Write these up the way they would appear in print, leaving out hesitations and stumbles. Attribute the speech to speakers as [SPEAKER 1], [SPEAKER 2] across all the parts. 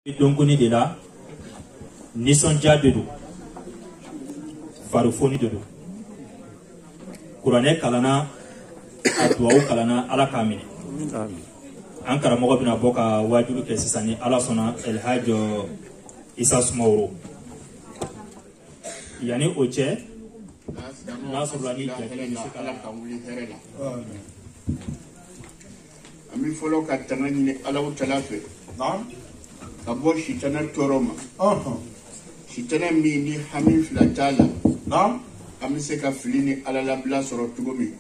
[SPEAKER 1] Donkoni de la nisɔndiya de don farifoni de don kuranɛ kalanna a duwawu kalanna Ala k'a minɛ an karamɔgɔ bɛna bɔ ka wajibi kɛ sisan ni Ala sɔnna Elhaj Isa Sumaworo yanni o cɛ n'a sɔrɔla ni jatigi bɛ se ka Ala ka wuli hɛrɛ la
[SPEAKER 2] an bɛ fɔlɔ ka tanga ɲini Alahu Taala fɛ ka bɔ sitana tɔɔrɔ ma sitana min ni hami fila t'a la an bɛ se ka fili ni Ala labila sɔrɔ cogo min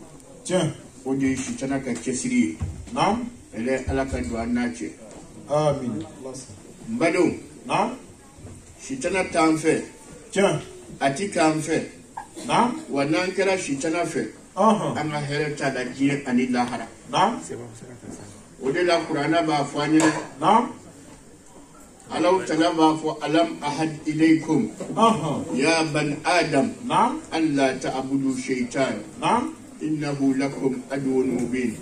[SPEAKER 2] o de ye sitana ka cɛsiri ye ɛlɛ Ala ka don an n'a cɛ n badenw sitana t'an fɛ a ti k'an fɛ wa n'an kɛra sitana fɛ an ka hɛrɛ t'a la diɲɛ ani lahara o de la kuranɛ b'a fɔ an ɲɛna Allahu Ta'ala b'a fɔ alam ahad ilaykum ya ban adam an la ta'budu shaytan innahu lakum aduwwun mubin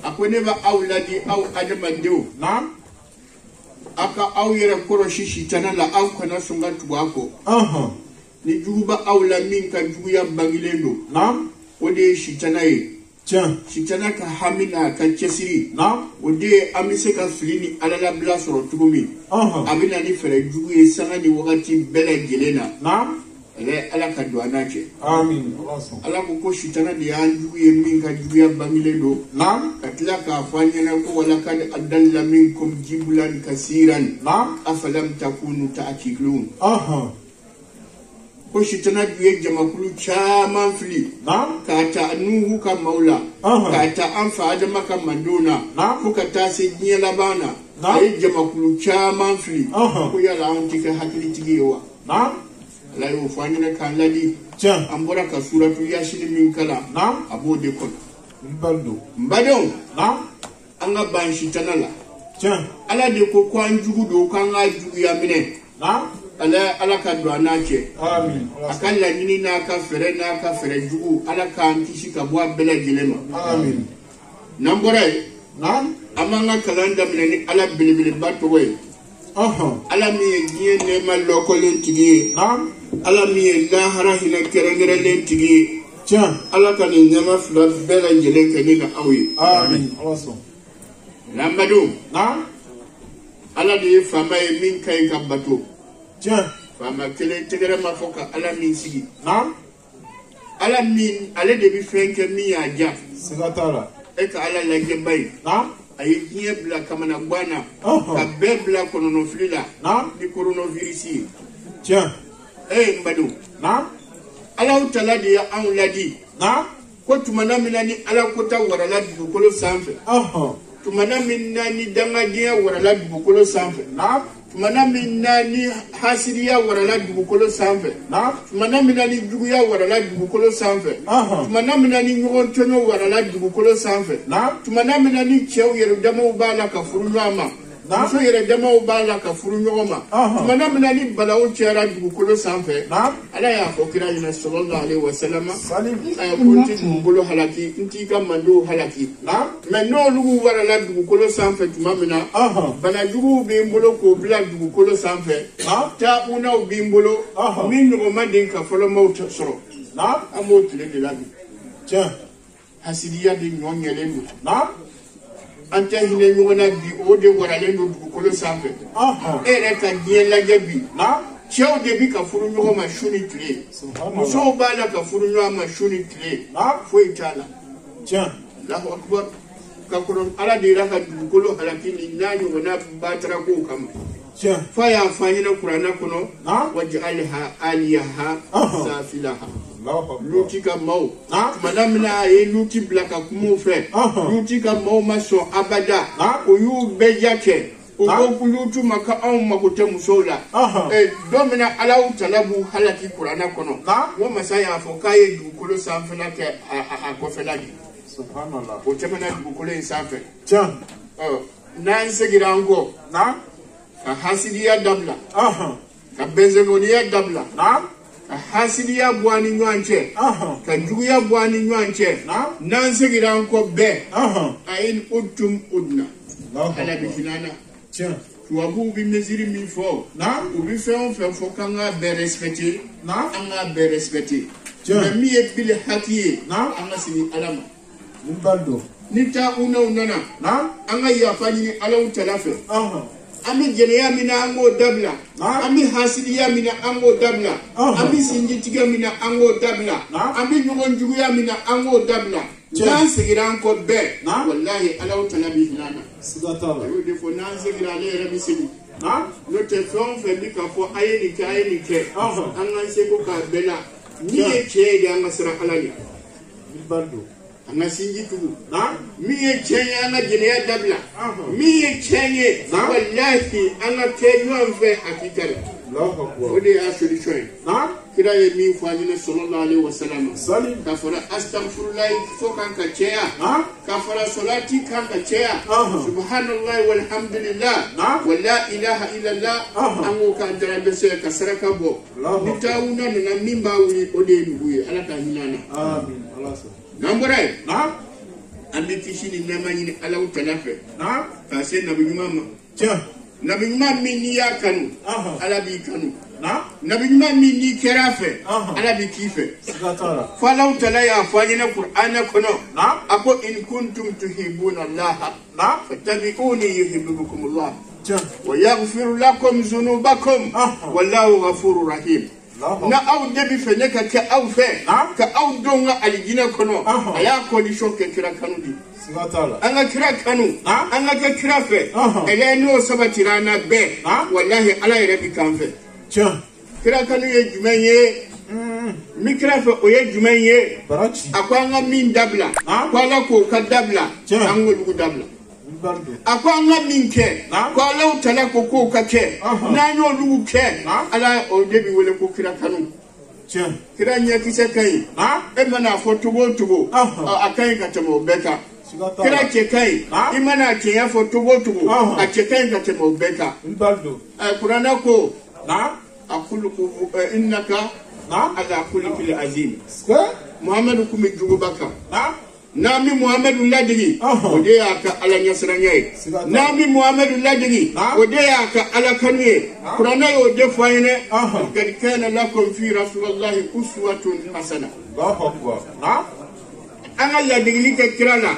[SPEAKER 2] akwai ne ba auladi au adamandew aka aw yɛrɛ kɔrɔsi sitana la aw kana sɔn ka tugu a kɔ ni jugu ba aw la min ka juguya bangilen don o de ye sitana ye sitana ka hami n'a ka cɛsiri o de ye an bɛ se ka fili ni Ala labila sɔrɔ cogo min a bɛ na ni fɛɛrɛ jugu ye sanga ni wagati bɛɛ lajɛlen na ɛlɛ Ala ka don an n'a cɛ Ala ko sitana de y'an jugu ye min ka juguya bangilen don ka tila k'a fɔ an ɲɛna ko walakad adalla minkum jibulan kasiran afalam takunu ta'qilun ko sitana dun ye jamakulu caman fili k'a ta Nuhu ka maaw la k'a ta an fa Adama ka mandenw na fo ka taa se diɲɛ laban na a ye jamakulu caman fili ko yala anw tɛ kɛ hakilitigi ye wa Ala y'o fɔ an ɲɛna k'an ladi an bɔra ka suratu Yasini min kalan a b'o de kɔnɔ n badenw an ka ban sitana la Ala de ko an jugu don k'an k'a juguya minɛ Ala ka don an n'a cɛ a ka laɲini n'a ka fɛɛrɛ jugu Ala k'an kisi ka bɔ a bɛɛ lajɛlen ma n'an bɔra yen an b'an ka kalan daminɛ ni Ala belebeleba tɔgɔ ye Ala min ye diɲɛ nɛɛma lɔkɔlen tigi ye Ala min ye lahara hinɛ kɛrɛnkɛrɛnlen tigi ye Ala ka nin nɛɛma fila bɛɛ lajɛlen kɛ ne ka aw ye lamɛndenw Ala de ye faama ye min ka ɲi ka bato faama kelen tɛgɛrɛ ma fɔ ka Ala min sigi Ala min ale de bɛ fɛn kɛ min y'a diya e ka Ala lajɛ ba ye a ye diɲɛ bila kamana gan na ka bɛɛ bila kɔnɔnɔfili la ni koronavirisi ye n badenw Alahu Ta'ala de ye anw ladi ko tumana min na ni Ala kota warala dugukolo sanfɛ tumana min na ni dangadenya warala dugukolo sanfɛ tumana min na ni hasidiya warala dugukolo sanfɛ tumana min na ni juguya warala dugukolo sanfɛ tumana min na ni ɲɔgɔn tɔɲɔ warala dugukolo sanfɛ tumana min na ni cɛw yɛrɛ damaw b'a la ka furu ɲɔgɔn ma muso yɛrɛ damaw b'a la ka furu ɲɔgɔn ma tumana min na ni balawu cayara dugukolo sanfɛ Ala y'a fɔ kira ɲɛna sallallahu alaihi wa sallam a ye ko n tɛ dugukolo halaki n t'i ka mandenw halaki mɛ n'olu warala dugukolo sanfɛ tuma min na banajuguw bɛ n bolo k'o bila dugukolo sanfɛ taakunaw bɛ n bolo min ɲɔgɔn ma den ka fɔlɔ maaw sɔrɔ an b'o tile de la bi hasidiya de ɲɔ ɲɛlen don an tɛ hinɛ ɲɔgɔn na bi o de waralen don dugukolo sanfɛ e yɛrɛ ka diɲɛ lajɛ bi cɛw de bi ka furu ɲɔgɔn ma su ni tile musow b'a la ka furu ɲɔgɔn ma su ni tile foyi t'a la Allahu Akbar ka kɔrɔ Ala de yɛrɛ ka dugukolo halaki ni n'a ɲɔgɔnna batarakow kama fa y'a fɔ an ɲɛna kuranɛ kɔnɔ waj'alha aliyaha safilaha Luti ka maaw tumana min na a ye Luti bila ka kuma u fɛ Luti ka maaw ma sɔn abada o y'u bɛɛ ja kɛ o ko Luti ma ko anw mago tɛ musow la don min na Alahu Ta'ala b'u halaki kuranɛ kɔnɔ o masa y'a fɔ k'a ye dugukolo sanfɛla kɛ a kɔfɛla de o tɛmɛna dugukolo in sanfɛ n'an seginna an kɔ ka hasidiya dabila ka bɛnsɛngoniya dabila ka hasidiya bɔ an ni ɲɔgɔn cɛ ka juguya bɔ an ni ɲɔgɔn cɛ n'an seginna an kɔ bɛɛ a ye utum udna Ala bɛ hinɛ an na tubabu bi mesure min fɔ u bi fɛn o fɛn fɔ k'an ka bɛɛ respecter an ka bɛɛ respecter mais min ye bile haki ye an ka sigi ala ma ni taa unaw nana an ka yafa ɲini alaw tala fɛ an bɛ jɛnɛya min na an k'o dabila an bɛ hasidiya min na an k'o dabila an bɛ sinjitigɛ min na an k'o dabila an bɛ ɲɔgɔn juguya min na an k'o dabila n'an seginna an kɔ bɛɛ walahi alaw tala bɛ hinɛ an na a y'o de fɔ n'an seginna ale yɛrɛ bɛ segin n'o tɛ fɛn o fɛn bɛ ka fɔ a ye nin kɛ a ye nin kɛ an k'an seko k'a bɛɛ la min ye tiɲɛ ye de an ka siran ala ɲɛ an ka sinji tugu min ye tiɲɛ ye an ka jɛnɛya dabila min ye tiɲɛ ye walahi an ka kɛ ɲɔgɔn fɛ hakika la o de y'a solution ye kira ye min fɔ an ɲɛna sallallahu alaihi wasallam ka fara astaghfirullah fo kan ka cɛya ka fara salati kan ka cɛya subhanallahi walhamdulillah wa la ilaha illallah an ko kan dara bɛ se ka saraka bɔ ni tawuna nana min b'a wuli o de ye nugu ye ala ka hinɛ na amin n'an bɔra yen an bɛ kisi ni nɛɛma ɲini alaw tala fɛ ka se nabi ɲuman ma nabi ɲuman min n'i y'a kanu ala b'i kanu nabi ɲuman min n'i kɛra fɛ ala b'i k'i fɛ fo alaw tala y'a fɔ an ɲɛna kur'ana kɔnɔ a ko in kuntum tuhibbuna allaha fattabi'uni yuhibbukumullah wa yaghfir lakum dhunubakum wallahu ghafurur rahim na aw de bi fɛ ne ka kɛ aw fɛ ka aw denw ka alijinɛ kɔnɔ a y'a condition kɛ kira kanu di an ka kira kanu an ka kɛ kira fɛ ɛlɛ n'o sabatira an na bɛɛ walahi ala yɛrɛ bi kan fɛ kira kanu ye jumɛn ye min kira fɛ o ye jumɛn ye a ko an ka min dabila ko ala k'o ka dabila an k'olu dabila a ko an ka min kɛ ko alaw tala ko k'o ka kɛ n'an y'olu kɛ ala o de bi wele ko kira kanu kira ɲɛkisɛ ka ɲi e mana fɔ cogo o cogo a ka ɲi ka tɛmɛ o bɛɛ kan kira cɛ ka ɲi i mana cɛya fɔ cogo o cogo a cɛ ka ɲi ka tɛmɛ o bɛɛ kan kuranɛ ko a kuluku innaka ala kulikili azim muhamadu kun bɛ juguba kan n'an bɛ muhamadu ladege o de y'a ka ala ɲɛsiranya ye n'an bɛ muhamadu ladege o de y'a ka ala kanu ye kuranɛ y'o de fɔ an ye dɛ qad kana lakum fi rasulillahi uswatun hasana an ka ladegeli kɛ kira la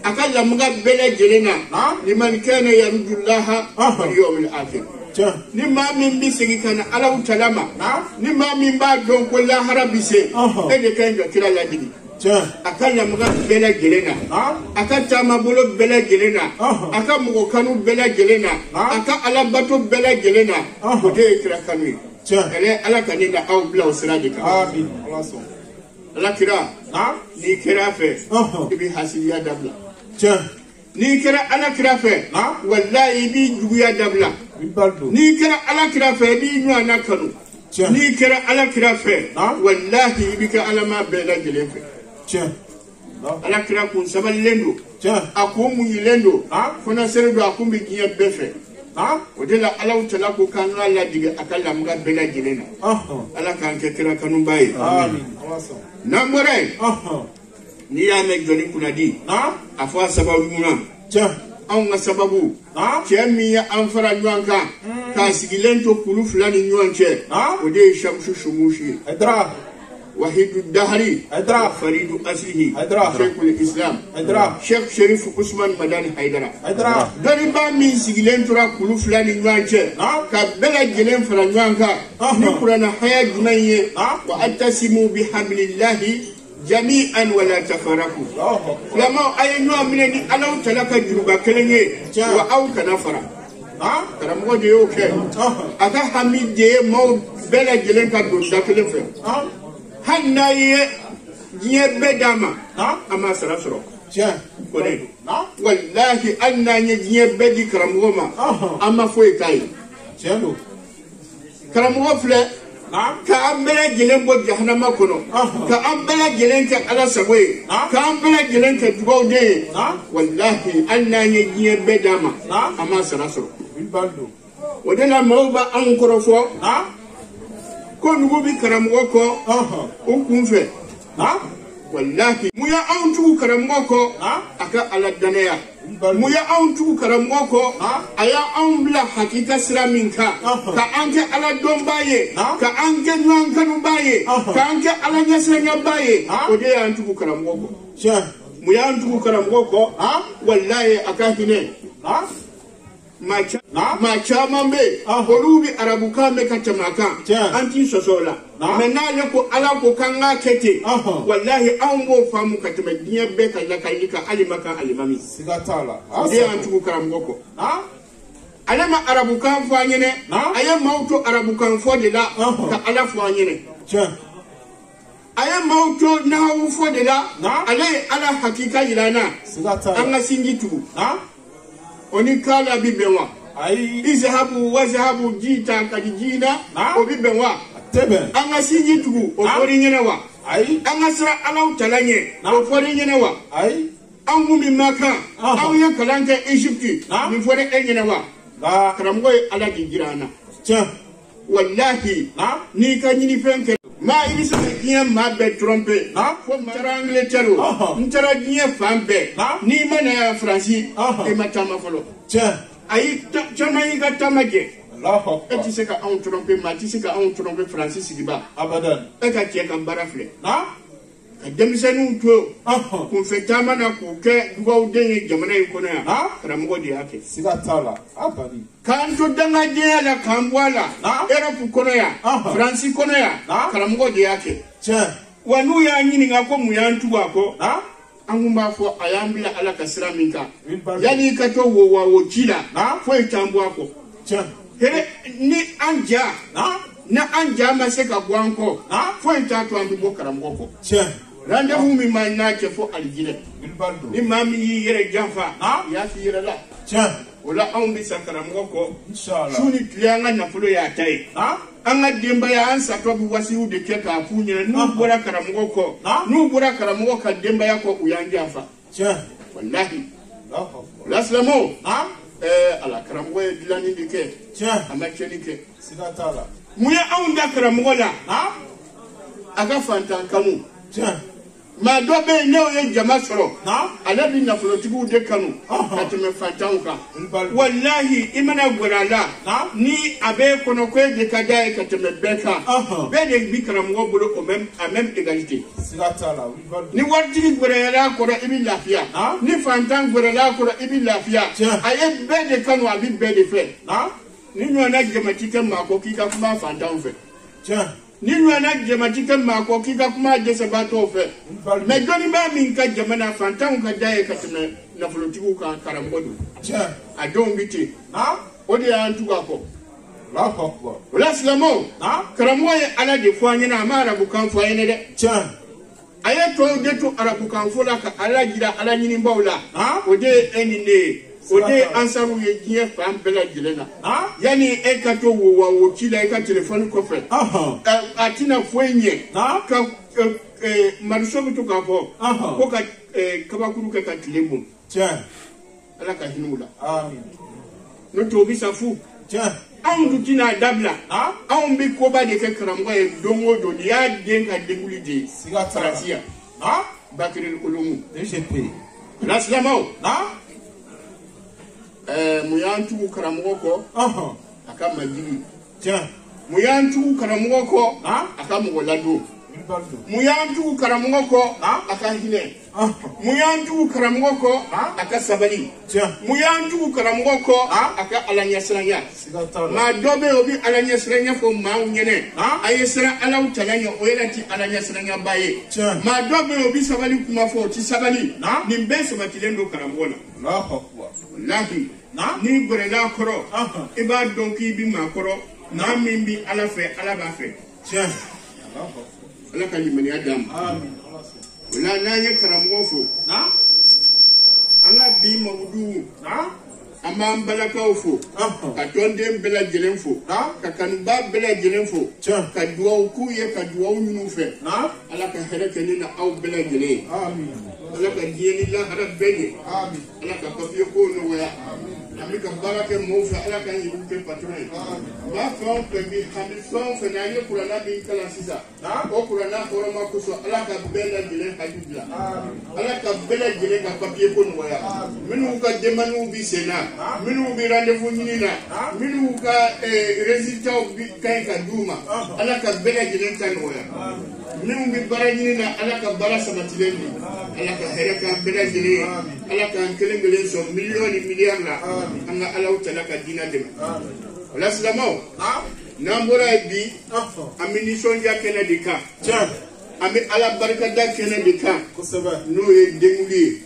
[SPEAKER 2] a ka lamuga bɛɛ lajɛlen na liman kana yarjullaha wal yawmil akhir ni maa min bɛ segin ka na alaw tala ma ni maa min b'a dɔn ko lahara bɛ se e de ka ɲi ka kira ladege a ka lamuga bɛɛ lajɛlen na a ka taamabolo bɛɛ lajɛlen na a ka mɔgɔ kanu bɛɛ lajɛlen na a ka alabato bɛɛ lajɛlen na o de ye kira kanu ye ɛlɛ ala ka ne na aw bila o sira de kan ala kira n'i kɛra fɛ i bɛ hasidiya dabila n'i kɛra ala kira fɛ walayi i b'i juguya dabila n'i kɛra ala kira fɛ i b'i ɲɔgɔnna kanu n'i kɛra ala kira fɛ walahi i bɛ kɛ alama bɛɛ lajɛlen fɛ ala kira kun sabalilen don a kun munyilen don fonasɛri don a kun bɛ diɲɛ bɛɛ fɛ o de la alaw tala ko k'an ka ladege a ka lamuga bɛɛ lajɛlen na ala k'an kɛ kira kanuba ye n'an bɔra yen n'i y'a mɛn jɔnni kunnadi a fɔ a sababu ɲuman anw ka sababu cɛ min ye an fara ɲɔgɔn kan k'a sigilen to kulu fila ni ɲɔgɔn cɛ o de ye Shamsu Shumushi ye wahidu dahari faridu aslihi sheikhul islam sheikh sherif usman madani haidara dɔnniba min sigilen tora kulu fila ni ɲɔgɔn cɛ ka bɛɛ lajɛlen fara ɲɔgɔn kan ni kuranɛ haya jumɛn ye wa atasimu bihablillahi jami'an wala tafaraku lama ayi ɲɔgɔn minɛ ni alaw tala ka juruba kelen ye wa aw kana fara karamɔgɔ de y'o kɛ a ka hami de ye maaw bɛɛ lajɛlen ka don da kelen fɛ hali n'a ye diɲɛ bɛɛ d'a ma a ma sara sɔrɔ kɔni walahi hali n'an ye diɲɛ bɛɛ di karamɔgɔ ma an ma foyi k'a ye karamɔgɔ filɛ k'an bɛɛ lajɛlen bɔ jahanama kɔnɔ k'an bɛɛ lajɛlen kɛ ala sago ye k'an bɛɛ lajɛlen kɛ dugawu den ye walahi hali n'an ye diɲɛ bɛɛ d'a ma a ma sara sɔrɔ o de la maaw b'anw kɔrɔfɔ ko nugu bi karamɔgɔ kɔ o kun fɛ wallahi mun ya anw tugu karamɔgɔ kɔ a ka ala danaya muya an tugu karamɔgɔ kɔ a y'a anw bila hakika sira min kan ka an kɛ ala dɔnbaa ye ka an kɛ ɲɔgɔn kanubaa ye ka an kɛ ala ɲɛsiranyabaa ye o de y'an tugu karamɔgɔ kɔ mu y'an tugu karamɔgɔ kɔ walayi a ka hinɛ maa caman bɛ yen olu bɛ arabukan mɛn ka tɛmɛ a kan an t'i sɔsɔ o la mɛ n'ale ko ala ko k'an k'a kɛ ten walahi anw b'o faamu ka tɛmɛ diɲɛ bɛɛ ka lakali kan hali ma kan alimami o de y'an tugu karamɔgɔ kɔ ale ma arabukan fɔ an ɲɛnɛ a ye maaw to arabukan fɔ de la ka ala fɔ an ɲɛnɛ a ye maaw to nahawu fɔ de la ale ye ala hakika yira an na an ka sinji tugu o ni kala bi bɛn wa izahabu wazahabu jita kadi jina o bi bɛn wa an ka sinji tugu o fɔri ɲɛnɛ wa an ka sira alaw tala ɲɛ o fɔri ɲɛnɛ wa an kun bi makan aw ye kalan kɛ Egypte nin fɔri e ɲɛnɛ wa karamɔgɔ ye ala de jira an na wallahi n'i ka ɲinifɛn kɛ maa i bɛ se ka diɲɛ maa bɛɛ tromper fo n taara Angleterre o n taara diɲɛ fan bɛɛ n'i ma na Faransi i ma taama fɔlɔ ayi caman y'i ka taama jɛ e tɛ se ka anw tromper maa tɛ se ka anw tromper Faransi sigiba e ka cɛ ka baara filɛ ka denmisɛnninw to kunfɛ taama na k'u kɛ dugawuden ye jamana in kɔnɔ yan karamɔgɔ de y'a kɛ k'an to dangadenya la k'an bɔ a la Europe kɔnɔ yan Faransi kɔnɔ yan karamɔgɔ de y'a kɛ wa n'u y'a ɲininka ko mun y'an tugu a kɔ an kun b'a fɔ a y'an bila ala ka sira min kan yanni i ka to wo ci la foyi t'an bɔ a kɔ ni an ja an ja ma se ka bɔ an kɔ foyi t'a to an bɛ bɔ karamɔgɔ kɔ rendez-vous min ma n'a cɛ fo alijinɛ ni maa min y'i yɛrɛ janfa i y'a f'i yɛrɛ la o la anw bɛ sa karamɔgɔ kɔ su ni tile an ka nafolo y'a ta ye an ka denbaya an satɔ bɛ wasiw de kɛ k'a f'u ɲɛna n'u bɔra karamɔgɔ kɔ n'u bɔra karamɔgɔ ka denbaya kɔ u y'an janfa walahi o la silamɛw ala karamɔgɔ ye dilanni de kɛ a ma tiɲɛni kɛ mun ye anw da karamɔgɔ la a ka fantan kanu maa dɔ bɛ yen n'o ye jama sɔrɔ ale bɛ nafolotigiw de kanu ka tɛmɛ fantanw kan walahi i mana gɛrɛ a la ni a bɛ kɔnɔ ko e de ka d'a ye ka tɛmɛ bɛɛ kan bɛɛ de bi karamɔgɔ bolo au même égalité ni waritigi gɛrɛla a kɔrɔ i bɛ lafiya ni fantan gɛrɛla a kɔrɔ i bɛ lafiya a ye bɛɛ de kanu a bɛ bɛɛ de fɛ ni ɲɔgɔnna jamati kɛ maa ko k'i ka kuma fantanw fɛ ni ɲɔgɔnna jamati kɛ maa ko k'i ka kuma dɛsɛbaatɔw fɛ mɛ dɔnnibaa min ka jamana fantanw ka da ye ka tɛmɛ nafolotigiw kan karamɔgɔ don a denw bɛ ten o de y'an tugu a kɔ o la silamɛw karamɔgɔ ye ala de fɔ an ɲɛna a ma arabukan fɔ an ɲɛna dɛ a ye tɔw de to arabukan fɔ la ka ala jira ala ɲinibaaw la o de ye e ni ne ye o de ye ansaru ye diɲɛ fan bɛɛ lajɛlen na yanni e ka to wo ci la i ka telefɔni kɔfɛ a tɛna foyi ɲɛ ka mariso bɛ to k'a fɔ ko ka kabakuru kɛ ka tile bon ala ka hinɛ u la n'o tɛ o bɛ sa fu anw dun tɛna dabila anw bɛ koba de kɛ karamɔgɔ ye don o don nin y'a den ka denguli de ye Faransi yan Bakiri Olomu la silamɛw mun y'an tugu karamɔgɔ kɔ a ka majigi mun y'an tugu karamɔgɔ kɔ a ka mɔgɔ ladon mun y'an tugu karamɔgɔ kɔ a ka hinɛ mun y'an tugu karamɔgɔ kɔ a ka sabali mun y'an tugu karamɔgɔ kɔ a ka ala ɲɛsiranya maa dɔ bɛ yen o bɛ ala ɲɛsiranya fɔ maaw ɲɛnɛ a ye siran alaw tala ɲɛ o yɛrɛ ti ala ɲɛsiranyaba ye maa dɔ bɛ yen o bɛ sabali kuma fɔ o ti sabali nin bɛɛ sabatilen don karamɔgɔ la walahi n'i gɛrɛla kɔrɔ i b'a dɔn k'i bɛ maa kɔrɔ maa min bɛ ala fɛ ala b'a fɛ ala ka limaniya d'an ma o la n'an ye karamɔgɔ fo an ka bi mawudu an b'an balakaw fo ka tɔnden bɛɛ lajɛlen fo ka kanuba bɛɛ lajɛlen fo ka dugawu k'u ye ka dugawu ɲini u fɛ ala ka hɛrɛ kɛ ne na aw bɛɛ lajɛlen ye ala ka diɲɛ ni lahara bɛɛ ɲɛ ala ka papiye kow nɔgɔya ami ka baara kɛ mɔgɔw fɛ ala k'an yɛrɛ kɛ patron ye n b'a fɛn o fɛn bi hami fɛn o fɛn n'an ye kuranna min kalan sisan o kuranna hɔrɔma kosɔn ala ka bɛɛ lajɛlen hakili bila ala ka bɛɛ lajɛlen ka papiye ko nɔgɔya minnu ka denbaliw bi sen na minnu bi rendez-vous ɲini na minnu ka résultats ka ɲi ka d'u ma ala ka bɛɛ lajɛlen ta nɔgɔya minnu bi baara ɲini na ala ka baara sabatilen di ala ka hɛrɛ k'an bɛɛ lajɛlen ye ala k'an kelen kelen sɔn miliyɔn ni miliyari la an ka alaw tala ka diinɛ dɛmɛ o la silamɛw n'an bɔra yen bi an bɛ nisɔndiya kɛnɛ de kan an bɛ ala barikada kɛnɛ de kan n'o ye denkuli ye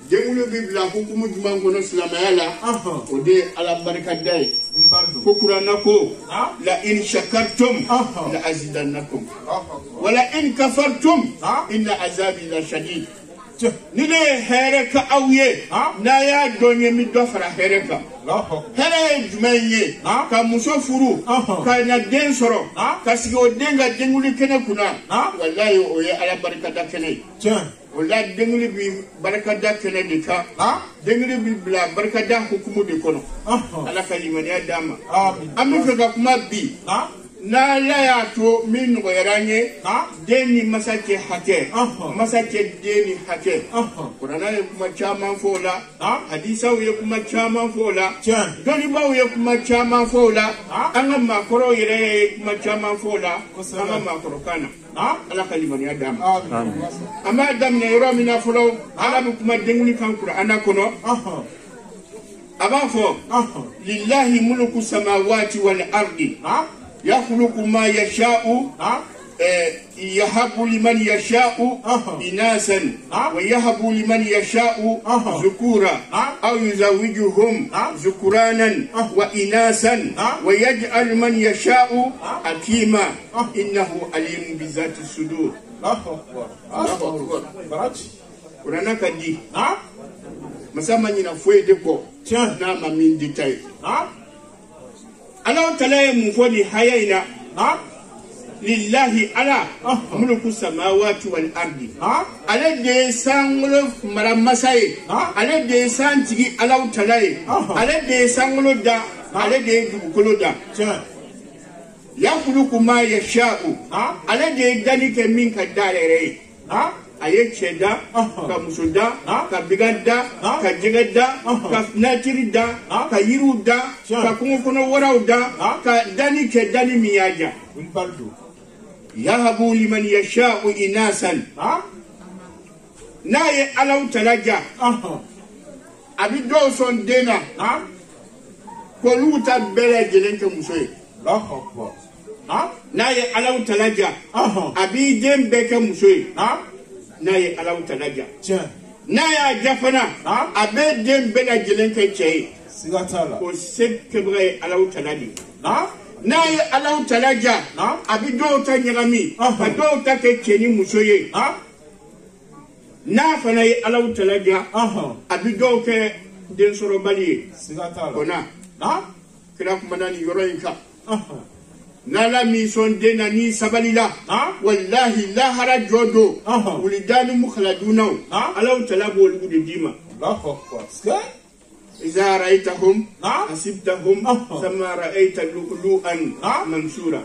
[SPEAKER 2] denkuli bi bila hukumu jumɛn kɔnɔ silamɛya la o de ye ala barikada ye ko kuranna ko la in shakartum la azidannakum wala in kafartum inna azabi la shadid ni ne ye hɛrɛ ka aw ye n'a y'a dɔn ye mi dɔ fara hɛrɛ kan hɛrɛ ye jumɛn ye ka muso furu ka na den sɔrɔ ka sigi o den ka denkuli kɛnɛ kunna walayi o ye ala barikada kɛnɛ ye o la denkuli bi barikada kɛnɛ de kan denkuli bi bila barikada hukumu de kɔnɔ ala ka limaniya d'an ma an bɛ fɛ ka kuma bi n'ala y'a to min nɔgɔyara an ye den ni masa cɛ hakɛ masa cɛ den ni hakɛ kuranna ye kuma caman fɔ o la hadisaw ye kuma caman fɔ o la dɔnnibaw ye kuma caman fɔ o la an ka maakɔrɔw yɛrɛ ye kuma caman fɔ o la an ka maakɔrɔkan na ala ka limaniya d'an ma an b'a daminɛ yɔrɔ min na fɔlɔ ala bɛ kuma denkuli kan kuranna kɔnɔ a b'a fɔ lillahi mulku samawati wal ardi يخلق ما يشاء يهب لمن يشاء إناثا ويهب لمن يشاء ذكورا أو يزوجهم ذكرانا وإناثا ويجعل من يشاء حكيما إنه عليم بذات الصدور قرآن كدي مسامى نفوي دكو نعم من ديتاي Allah ta'ala ye mun fɔ nin haya in na lillahi ala mulku samawati wal ardi ale de ye sankolo maramasa ye ale de ye san tigi Allah ta'ala ye ale de ye sankolo da ale de ye dugukolo da yakhluqu ma yasha'u ale de ye dani kɛ min ka da yɛrɛ ye a ye cɛ da ka muso da ka bigan da ka jɛgɛ da ka natiri da ka yiriw da ka kungo kɔnɔ waraw da ka dani kɛ dani min y'a ja yahabu liman yasha'u inasan n'a ye alaw tala ja a bi dɔw sɔn den na k'olu ta bɛɛ lajɛlen kɛ muso ye n'a ye alaw tala ja a b'i den bɛɛ kɛ muso ye n'a ye alaw tala ja n'a y'a ja fana a bɛ den bɛɛ lajɛlen kɛ cɛ ye o se kɛbaga ye alaw tala de n'a ye alaw tala ja a bɛ dɔw ta ɲagami ka dɔw ta kɛ cɛ ni muso ye n'a fana ye alaw tala ja a bɛ dɔw kɛ densɔrɔbali ye o na kira kumana nin yɔrɔ in kan n'ala min sɔn den na ni sabali la walahi lahara jɔ don wulidani mukaladunaw alaw tala b'olu de d'i ma iza ra'aytahum hasibtahum kama ra'ayta lu'lu'an mansura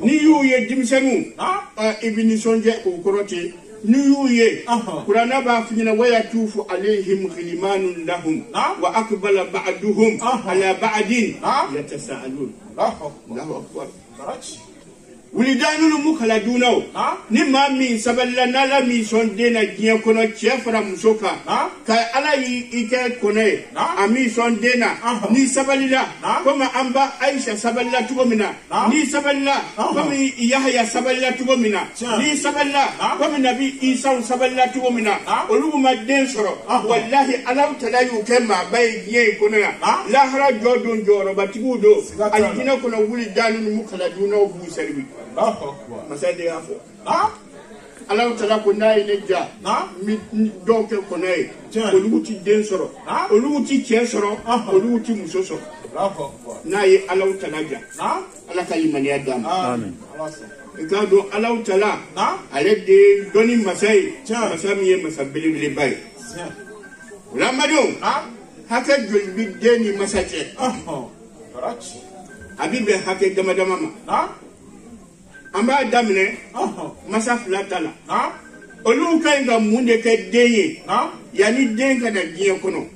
[SPEAKER 2] ni y'u ye denmisɛnninw i bɛ nisɔndiya o kɔrɔ ten ni y'u ye kuranna b'a f'i ɲɛna wa yatufu alayhim ghilmanun lahum wa aqbala ba'duhum ala ba'din yatasaalun Allahu akbar wulidanulu mukaladunaw ni maa min sabalila n'ala min sɔn den na diɲɛ kɔnɔ cɛ fara muso kan ka ala y'i kɛ kɔnɔ ye a min sɔn den na ni sabalila komi an ba Aisha sabalila cogo min na ni sabalila komi Yahya sabalila cogo min na ni sabalila komi Nabi Isa sabalila cogo min na olu ma den sɔrɔ wallahi ala tala y'u kɛ maaba ye diɲɛ in kɔnɔ yan lahara jɔ don jɔyɔrɔbatigiw don alijinɛ kɔnɔ wulidanulu mukaladunaw b'u sɛribi masa de y'a fɔ alaw tala ko n'a ye ne ja mi dɔw kɛ kɔnɔ ye olu ti den sɔrɔ olu ti cɛ sɔrɔ olu ti muso sɔrɔ n'a ye alaw tala ja ala ka limaniya d'an ma i k'a dɔn alaw tala ale de ye dɔnni masa ye masa min ye masa belebeleba ye o la amadenw haka jolbi deni masaje abibe haka dama dama ma amba damne masa flatala olu kay ga munde ke deye yani denga na giye kono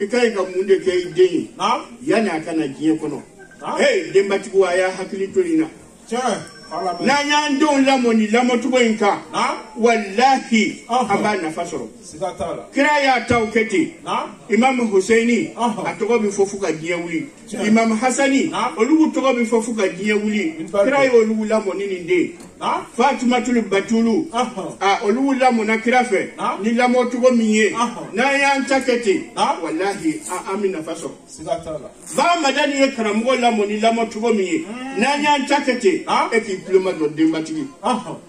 [SPEAKER 2] ikay ga munde ke deye yana kana giye kono hey dembati wa ya hakili tolina na nyando lamoni lamotugo inka wallahi amba nafasoro kira ya tawketi imam Husaini atogo bi fofuka giye wuli imam Hasani olugu togo bi fofuka giye wuli kira yo olugu lamoni ninde Fatima tul batulu olugu lamona kirafe ni lamotugo miye na ya ntaketi wallahi amina nafasoro ba madani ye karamugo lamoni lamotugo miye na ya ntaketi eki diploma do dembatigi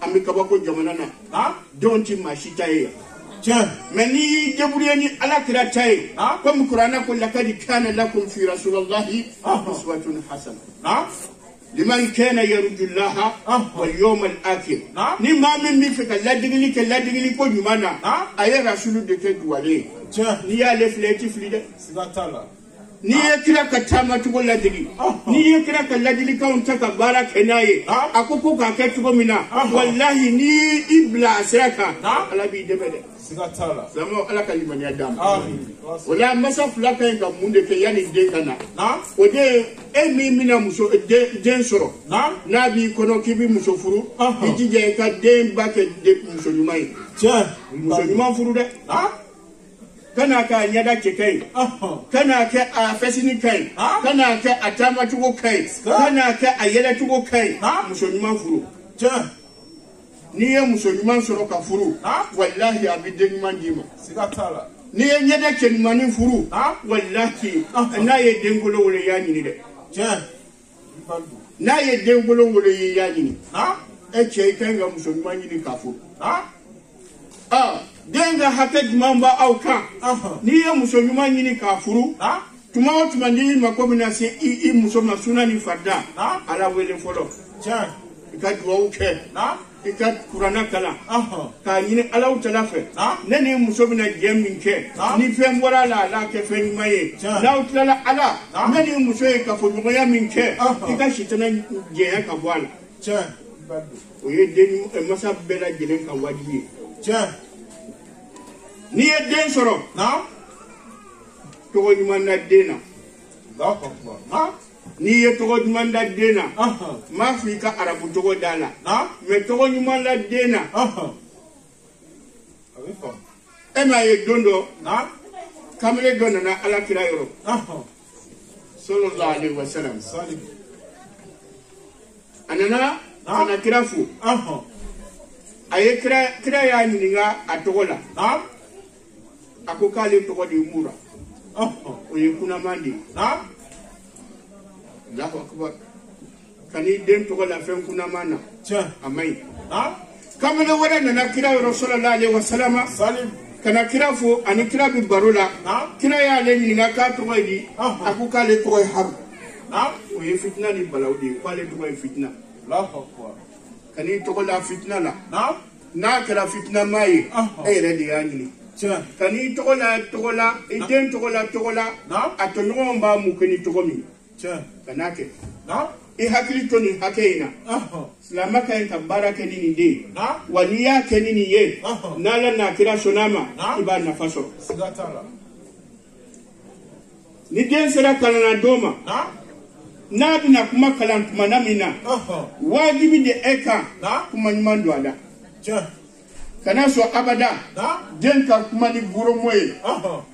[SPEAKER 2] amikaba ko jamana na donti mashita ye meni jaburiyani ala kira tay comme qur'ana ko lakad kana lakum fi rasulillahi uswatun hasana liman kana yarjullaha wal yawmal akhir ni ma min mi fika ladigili ko nyumana aye rasulu de ke duwale ni ya le fleti flide sigatala ni yekira katama tugo ladigi ni yekira ka ladigi ka untaka bara kenaye akoko ka ketugo mina wallahi ni ibla siraka ala bi debede sigatala zamo ala kalimani adam wala masa flaka ka munde ke yani dengana ode emi mina muso den soro na bi kono kibi muso furu ijije ka den bake de muso nyumai muso nyuma furu de kana ka nyada ke kai kana ka a fasini kai kana ka atama tugo kai kana ka ayela tugo kai musonyuma furu ni ye musonyuma soro ka furu wallahi abide nyuma sigatala ni ye nyada ke nyumani furu wallahi na ye dengolo wole ya nyini de na ye dengolo wole ya nyini e che kanga musonyuma nyini ka furu denga hake jumamba au ka ni ye muso nyuma nyini ka furu tuma o tuma ni makobi na se i muso masuna ni fada ala wele folo ka duwa uke ka kurana kala ka nyini ala utala fe nene muso bina jemin ke ni fe mbora la ke fe nyuma ye la utala ala nene muso ye ka fo ya min ke ka shitana je ya ka bwala o ye deni masa bela jelen ka wajibi ni ye den soro togo nyuman na dena ni ye togo nyuman na dena ma Afrika arabu togo dala me togo nyuman na dena ema ye dondo kamele dona na ala kira yoro sallallahu alaihi wasallam anana ana kirafu aye kira ya nyinga atogola ako kale togo de mura oye kuna mandi Allahu akbar kani den togo la fen kuna mana amai kama ne wara na kira rasulullah alaihi wasallam kana kira fo ani kira bi barola kira ya le ni na ka togo di ako kale togo har oye fitna ni balawdi kale togo fitna Allahu akbar kani togo la fitna la na kira fitna mai redi yani kani togola iden togola atonyo mba mukeni togomi kanake e hakili toni hakeina salama kan ka baraka ni nde wani ya kenini ye nala na kira sonama iba nafaso sigatala ni den sera kana doma na bina kuma kalan kuma namina wajibi de eka kuma nyumando ala kana so abada den ka kuma ni guro moye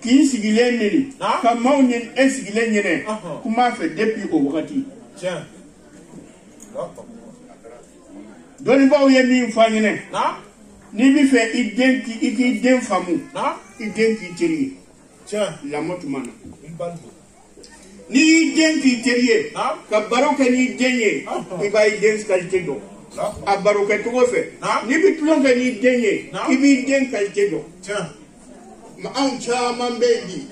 [SPEAKER 2] ki sigile nini ka mawnin esigile nyene kuma fe depuis au wakati doni bawo ye mi fanyene ni bi fe idden famu idden ki teri la motumana ni idden ki teri ka baroka ni denye iba idden qualité do abaroka to fe ni bi tulonga ni denye ibi den qualité do ma an chama mbedi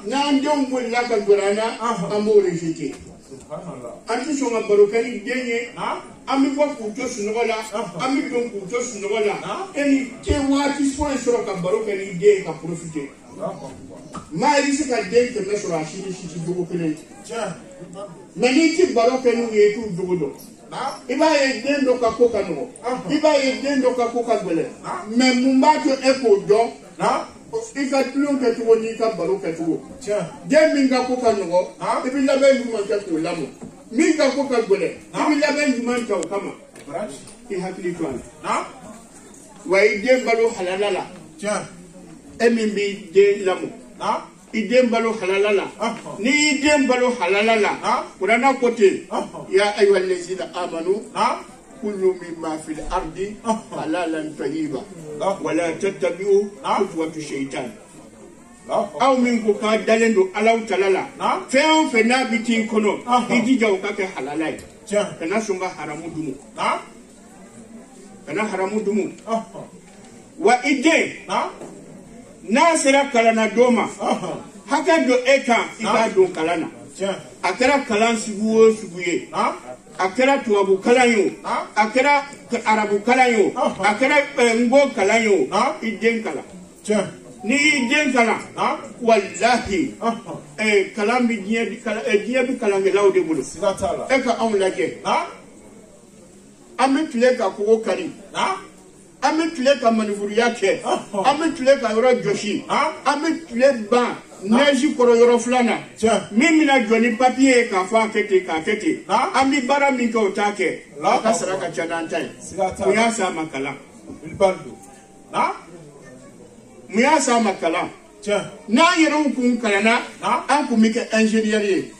[SPEAKER 2] na ndon bulla ka gurana amore jiti anti so ma baroka ni denye ami ko kuto sunola ami don kuto sunola eni te wati so ka baroka ni de ka profiter maa yi se ka den kɛmɛ sɔrɔ a si jogo kelen mais n'i ti baro kɛ n'u ye i t'u jogo dɔn i b'a ye den dɔ ka ko ka nɔgɔ i b'a ye den dɔ ka ko ka gɛlɛn mais mun b'a to e k'o dɔn i ka tulon kɛcogo n'i ka baro kɛcogo den min ka ko ka nɔgɔ i bɛ labɛn ɲuman kɛ k'o lamɔ min ka ko ka gɛlɛn i bɛ labɛn ɲuman kɛ o kama i hakili to a la wa i den balo halala la e min b'i den lamɔ i den balo halala la ni i den balo halala la Kurana ko ten ya ayyuhal lazina amanu kullu mimma fil ardi halalan tayyiba wala tattabi'u khutuwati shaytan aw min ko ka dalen do Allahu Taala la fɛn o fɛn n'a bi tin kɔnɔ i jija o ka kɛ halala ye kana sɔn ka haramu dumu kana haramu dumu wa i den n'a sera kalana don ma hakɛ do e kan i k'a don kalan na a kɛra kalan sugu o sugu ye a kɛra tubabu kalan ye o a kɛra arabu kalan ye o a kɛra ngo kalan ye o i den kalan ni i den kalan wallahi kalan bi diɲɛ bi kalankɛlaw de bolo e ka anw lajɛ an bɛ tile ka kogo kari an bɛ tile ka manifuruya kɛ an bɛ tile ka yɔrɔ jɔsi an bɛ tile ban neji kɔrɔ yɔrɔ filanan min bɛna jɔ ni papiye ye k'a fɔ a kɛ ten k'a kɛ ten an bɛ baara min kɛ o t'a kɛ a ka sara ka ca n'an ta ye mun y'a s'a ma kalan mun y'a s'a ma kalan n'an yɛrɛw kun kalanna an kun bɛ kɛ ingénieur ye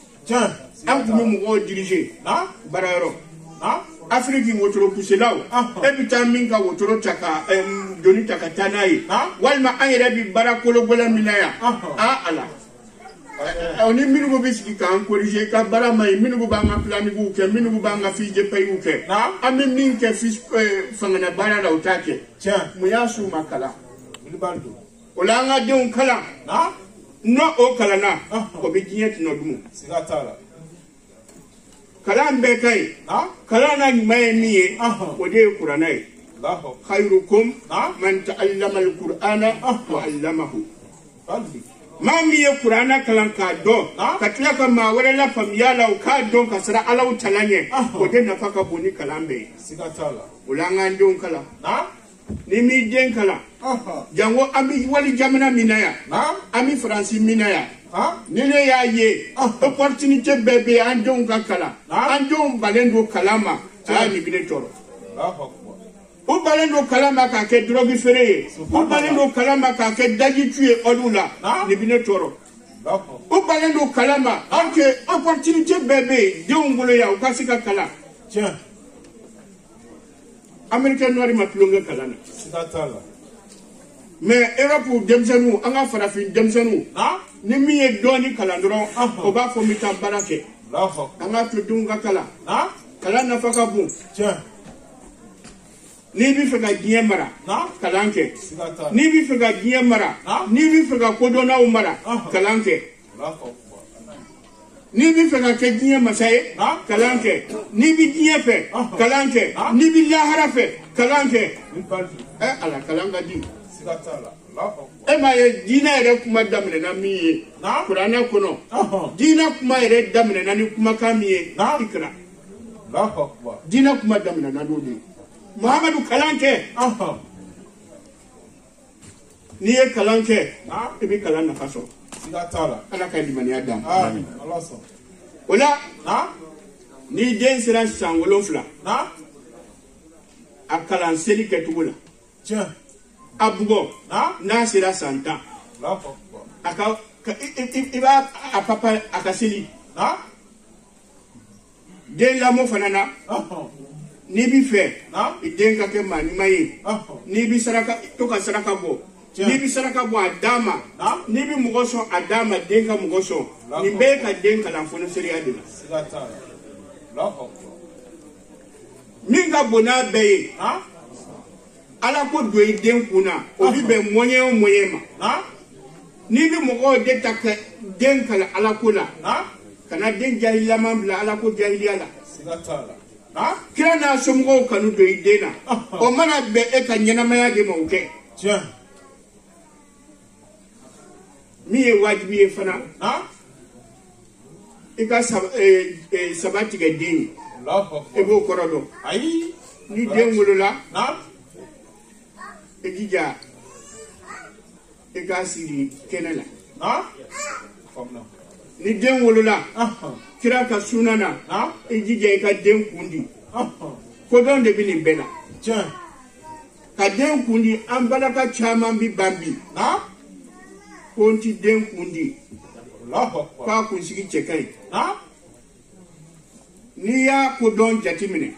[SPEAKER 2] an kun bɛ mɔgɔw diriger baarayɔrɔ Afrique wotoro kuselaw e bi taa min ka wotoro ta ka doni ta ka taa n'a ye walima an yɛrɛ bi baara kologɛlɛn min na yan ala ni minnu bɛ sigi k'an corriger ka baara ma ɲi minnu b'an ka planningiw kɛ minnu b'an ka fiche de payew kɛ an bɛ min kɛ fangana baara la o t'a kɛ mun y'a s'u ma kalan o la an ka denw kalan n'o o kalanna o bɛ diɲɛ tɔnɔ dumu kalan bɛɛ ka ɲi kalan na ɲuman ye min ye o de ye kuranɛ ye khayrukum man ta'allama al-Qur'ana wa 'allamahu maa min ye kuranɛ kalan k'a dɔn ka tila ka maa wɛrɛ la faamuya la o k'a dɔn ka sira Alahu Taala ɲɛ o de nafa ka bon ni kalan bɛɛ ye o la an k'an denw kalan ni m'i den kalan jango an bɛ wali jamana min na yan an bɛ Faransi min na yan ni ne y'a ye opportunité bɛɛ bɛ an denw ka kalan an denw balen don kalan ma nin bɛ ne tɔɔrɔ u balen don kalan ma k'a kɛ drogue feere ye u balen don kalan ma k'a kɛ dajitu ye olu la nin bɛ ne tɔɔrɔ u balen don kalan ma an kɛ opportunité bɛɛ bɛ yen denw bolo yan u ka se ka kalan Américain noir ma tulonkɛ kalan na mais Europe denmisɛnninw an ka farafin denmisɛnninw ni min ye dɔɔni kalan dɔrɔn o b'a fɔ n bɛ taa baara kɛ an k'a to denw ka kalan kalan nafa ka bon n'i bɛ fɛ ka diɲɛ mara kalan kɛ n'i bɛ fɛ ka diɲɛ mara n'i bɛ fɛ ka kodɔnnaw mara kalan kɛ n'i bɛ fɛ ka kɛ diɲɛ masa ye kalan kɛ n'i bɛ diɲɛ fɛ kalan kɛ n'i bɛ lahara fɛ kalan kɛ ala kalan ka di e m'a ye diinɛ yɛrɛ kuma daminɛna min ye kuranɛ kɔnɔ diinɛ kuma yɛrɛ daminɛna ni kumakan min ye ikra diinɛ kuma daminɛna n'o de ye Muhamadu kalan kɛ n'i ye kalan kɛ i bɛ kalan nafa sɔrɔ ala ka limaniya d'an ma o la n'i den sera san 7 a kalan seli kɛcogo la a bugɔ n'a sera san 10 a ka i b'a a papa a ka seli den lamɔ fana na n'i bɛ fɛ i den ka kɛ maa ɲuman ye n'i bɛ saraka to ka saraka bɔ n'i bɛ saraka bɔ a d'a ma n'i bɛ mɔgɔ sɔn a d'a ma den ka mɔgɔ sɔn nin bɛɛ ye ka den kalan fonɛseriya de la min ka bon n'a bɛɛ ye ala ko don i den kun na o bɛ bɛn mɔɲɛ o mɔɲɛ ma n'i bɛ mɔgɔw de ta ka den kalan ala ko la kana den jahililama bila ala ko jahiliya la kira n'a somɔgɔw kanu don i den na o mana bɛn e ka ɲɛnamaya de ma o kɛ mi ye wajibi ye fana i ka saba tigɛ den ye i b'o kɔrɔ dɔn ni den wolola i jija i ka siri kɛnɛ la ni den wolola kira ka suna na i jija i ka den kundi kodɔn de bɛ nin bɛɛ la ka den kundi an balaka caman bi ban bi ko n ti den kundi k'a kunsigi cɛ ka ɲi n'i y'a kodɔn jateminɛ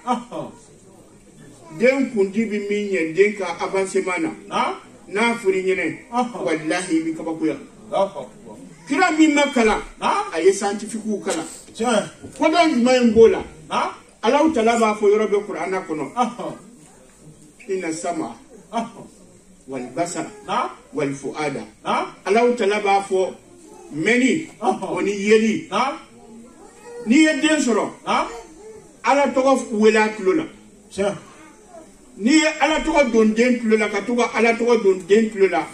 [SPEAKER 2] den kundi bi min ɲɛ den ka avancement na n'a fɔr'i ɲɛnɛ walahi i bi kabakoya kira min ma kalan a ye scientifique kalan kodɔn jumɛn in b'o la Allahu Ta'ala b'a fɔ yɔrɔ bɛ Kur'ana kɔnɔ inna sama wal basara wal fuada Allahu Ta'ala b'a fɔ mɛni o ni yeli n'i ye den sɔrɔ Ala tɔgɔ wele a tulo la n'i ye Ala tɔgɔ don den tulo la ka to ka Ala tɔgɔ don den tulo la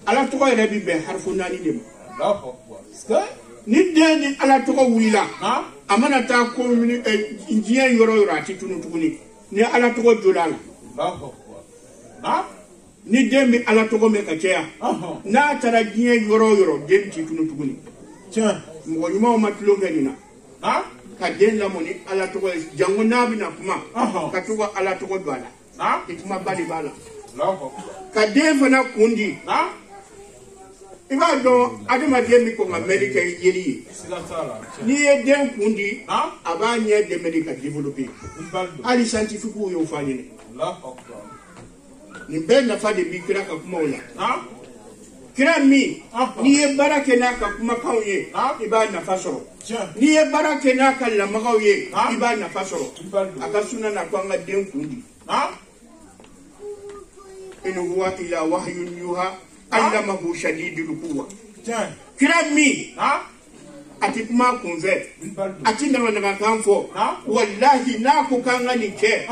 [SPEAKER 2] Ala tɔgɔ yɛrɛ bi bɛn harifu 4 de ma ni den ni Ala tɔgɔ wulila a mana taa ko diɲɛ yɔrɔ yɔrɔ a ti tunu tuguni ni Ala tɔgɔ jola la ni den bi Ala tɔgɔ mɛn ka caya n'a taara diɲɛ yɔrɔ yɔrɔ den ti tunu tuguni mɔgɔ ɲumanw ma tulon kɛ nin na ka den lamɔ ni Ala tɔgɔ ye jango n'a bɛna kuma ka to ka Ala tɔgɔ don a la i kuma ba de b'a la ka den fana kundi i b'a dɔn adamaden bɛ kɔn ka mɛnni kɛ yeli ye n'i ye den kundi a b'a ɲɛ dɛmɛ de ka développer hali scientifique y'o fɔ an ɲɛna nin bɛɛ nafa de bi kira ka kumaw la kira min n'i ye baara kɛ n'a ka kumakanw ye i b'a nafa sɔrɔ n'i ye baara kɛ n'a ka lamagaw ye i b'a nafa sɔrɔ a ka suna na ko an ka den kundi in huwa illa wahyun yuha allamahu shadidul quwwa kira min a ti kuma kunfɛ a ti namakan fɔ wallahi n'a ko k'an ka nin kɛ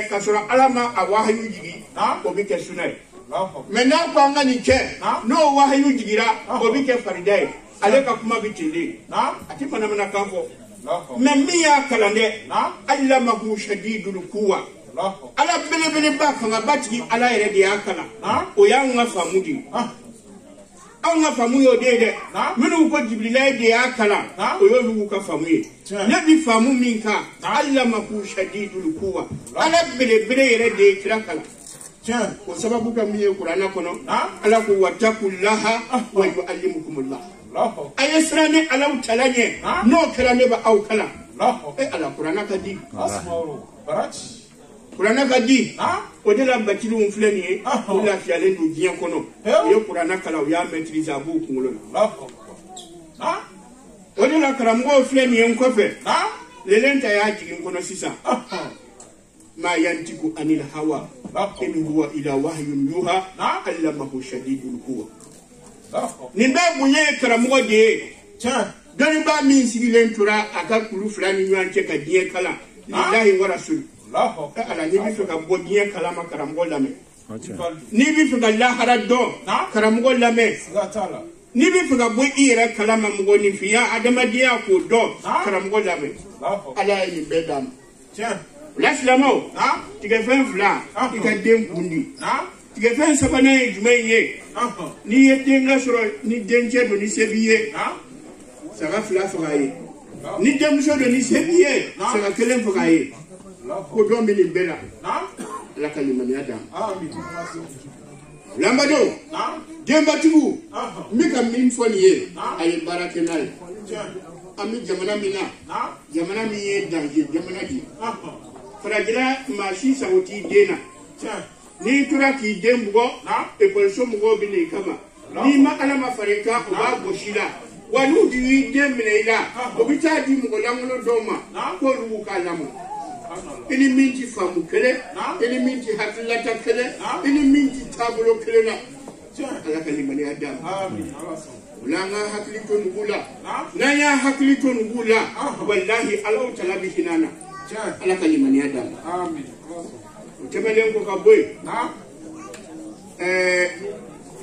[SPEAKER 2] ka sɔrɔ Ala ma a wahayu jigi o bɛ kɛ sunna ye mais n'a ko an ka nin kɛ n'o wahayu jigira o bɛ kɛ farida ye ale ka kuma bɛ ten de a ti manamanakan fɔ mais min y'a kalan dɛ allamahu shadidul quwwa Ala belebeleba fangaba tigi Ala yɛrɛ de y'a kalan o y'anw ka faamu de ye anw ka faamu y'o de ye dɛ minnu ko Jibrila de y'a kalan o y'olu ka faamu ye ne bi faamu min kan allamahu shadidul quwwa Ala belebele yɛrɛ de ye kira kalan o sababu ka min ye Kur'ana kɔnɔ Ala ko wattaqullaha wa yu'allimukumullah a ye siran ni Allahu Ta'ala ɲɛ n'o kɛra ne bɛ aw kalan Ala Kur'ana ka di Kur'ana ka di o de la baciliw filɛ nin ye o lafiyalen don diɲɛ kɔnɔ u ye Kur'ana kalan u y'a maîtriser a b'u kunkolo la o de la karamɔgɔw filɛ nin ye n kɔfɛ lelen ta y'a jigin kɔnɔ sisan ma yantiku anil hawa in huwa ila wahyun yuha allamahu shadidul quwwa nin bɛɛ bonya ye karamɔgɔ de ye dɔnnibaa min sigilen tora a ka kulu fila ni ɲɔgɔn cɛ ka diɲɛ kalan lillahi wa rasul Ala n'i bɛ fɛ ka bɔ diɲɛ kalama karamɔgɔ lamɛn n'i bɛ fɛ ka lahara dɔn karamɔgɔ lamɛn n'i bɛ fɛ ka bɔ i yɛrɛ kalama mɔgɔninfinya adamadenya k'o dɔn karamɔgɔ lamɛn Ala ye nin bɛɛ d'a ma o la silamɛw tigɛfɛn fila i ka den kundi tigɛfɛn sabanan ye jumɛn ye n'i ye denkɛ sɔrɔ ni dencɛ don ni se b'i ye saga fila faga ye ni denmuso don ni se b'i ye saga kelen faga ye ko dɔn bɛ nin bɛɛ la Ala ka limaniya d'an ma lambadenw denbatigiw n bɛ ka min fɔ nin ye a ye baara kɛ n'a ye an bɛ jamana min na jamana min ye danger jamana de farajɛla maa si sago t'i den na n'i tora k'i den bugɔ ekɔliso mɔgɔw bɛ n'i kama n'i ma Ala ma fara i kan o b'a gosi la wa n'u y'i den minɛ i la o bɛ taa di mɔgɔ lankolon dɔw ma k'olu b'u k'a lamɔ i ni min ti faamu kelen i ni min ti hakililata kelen i ni min ti taabolo kelen na Ala ka limaniya d'an ma o la an ka hakili to nugu la n'an y'a hakili to nugu la walahi Allahu Ta'ala bɛ hinɛ an na Ala ka limaniya d'an ma o tɛmɛnen ko ka bɔ yen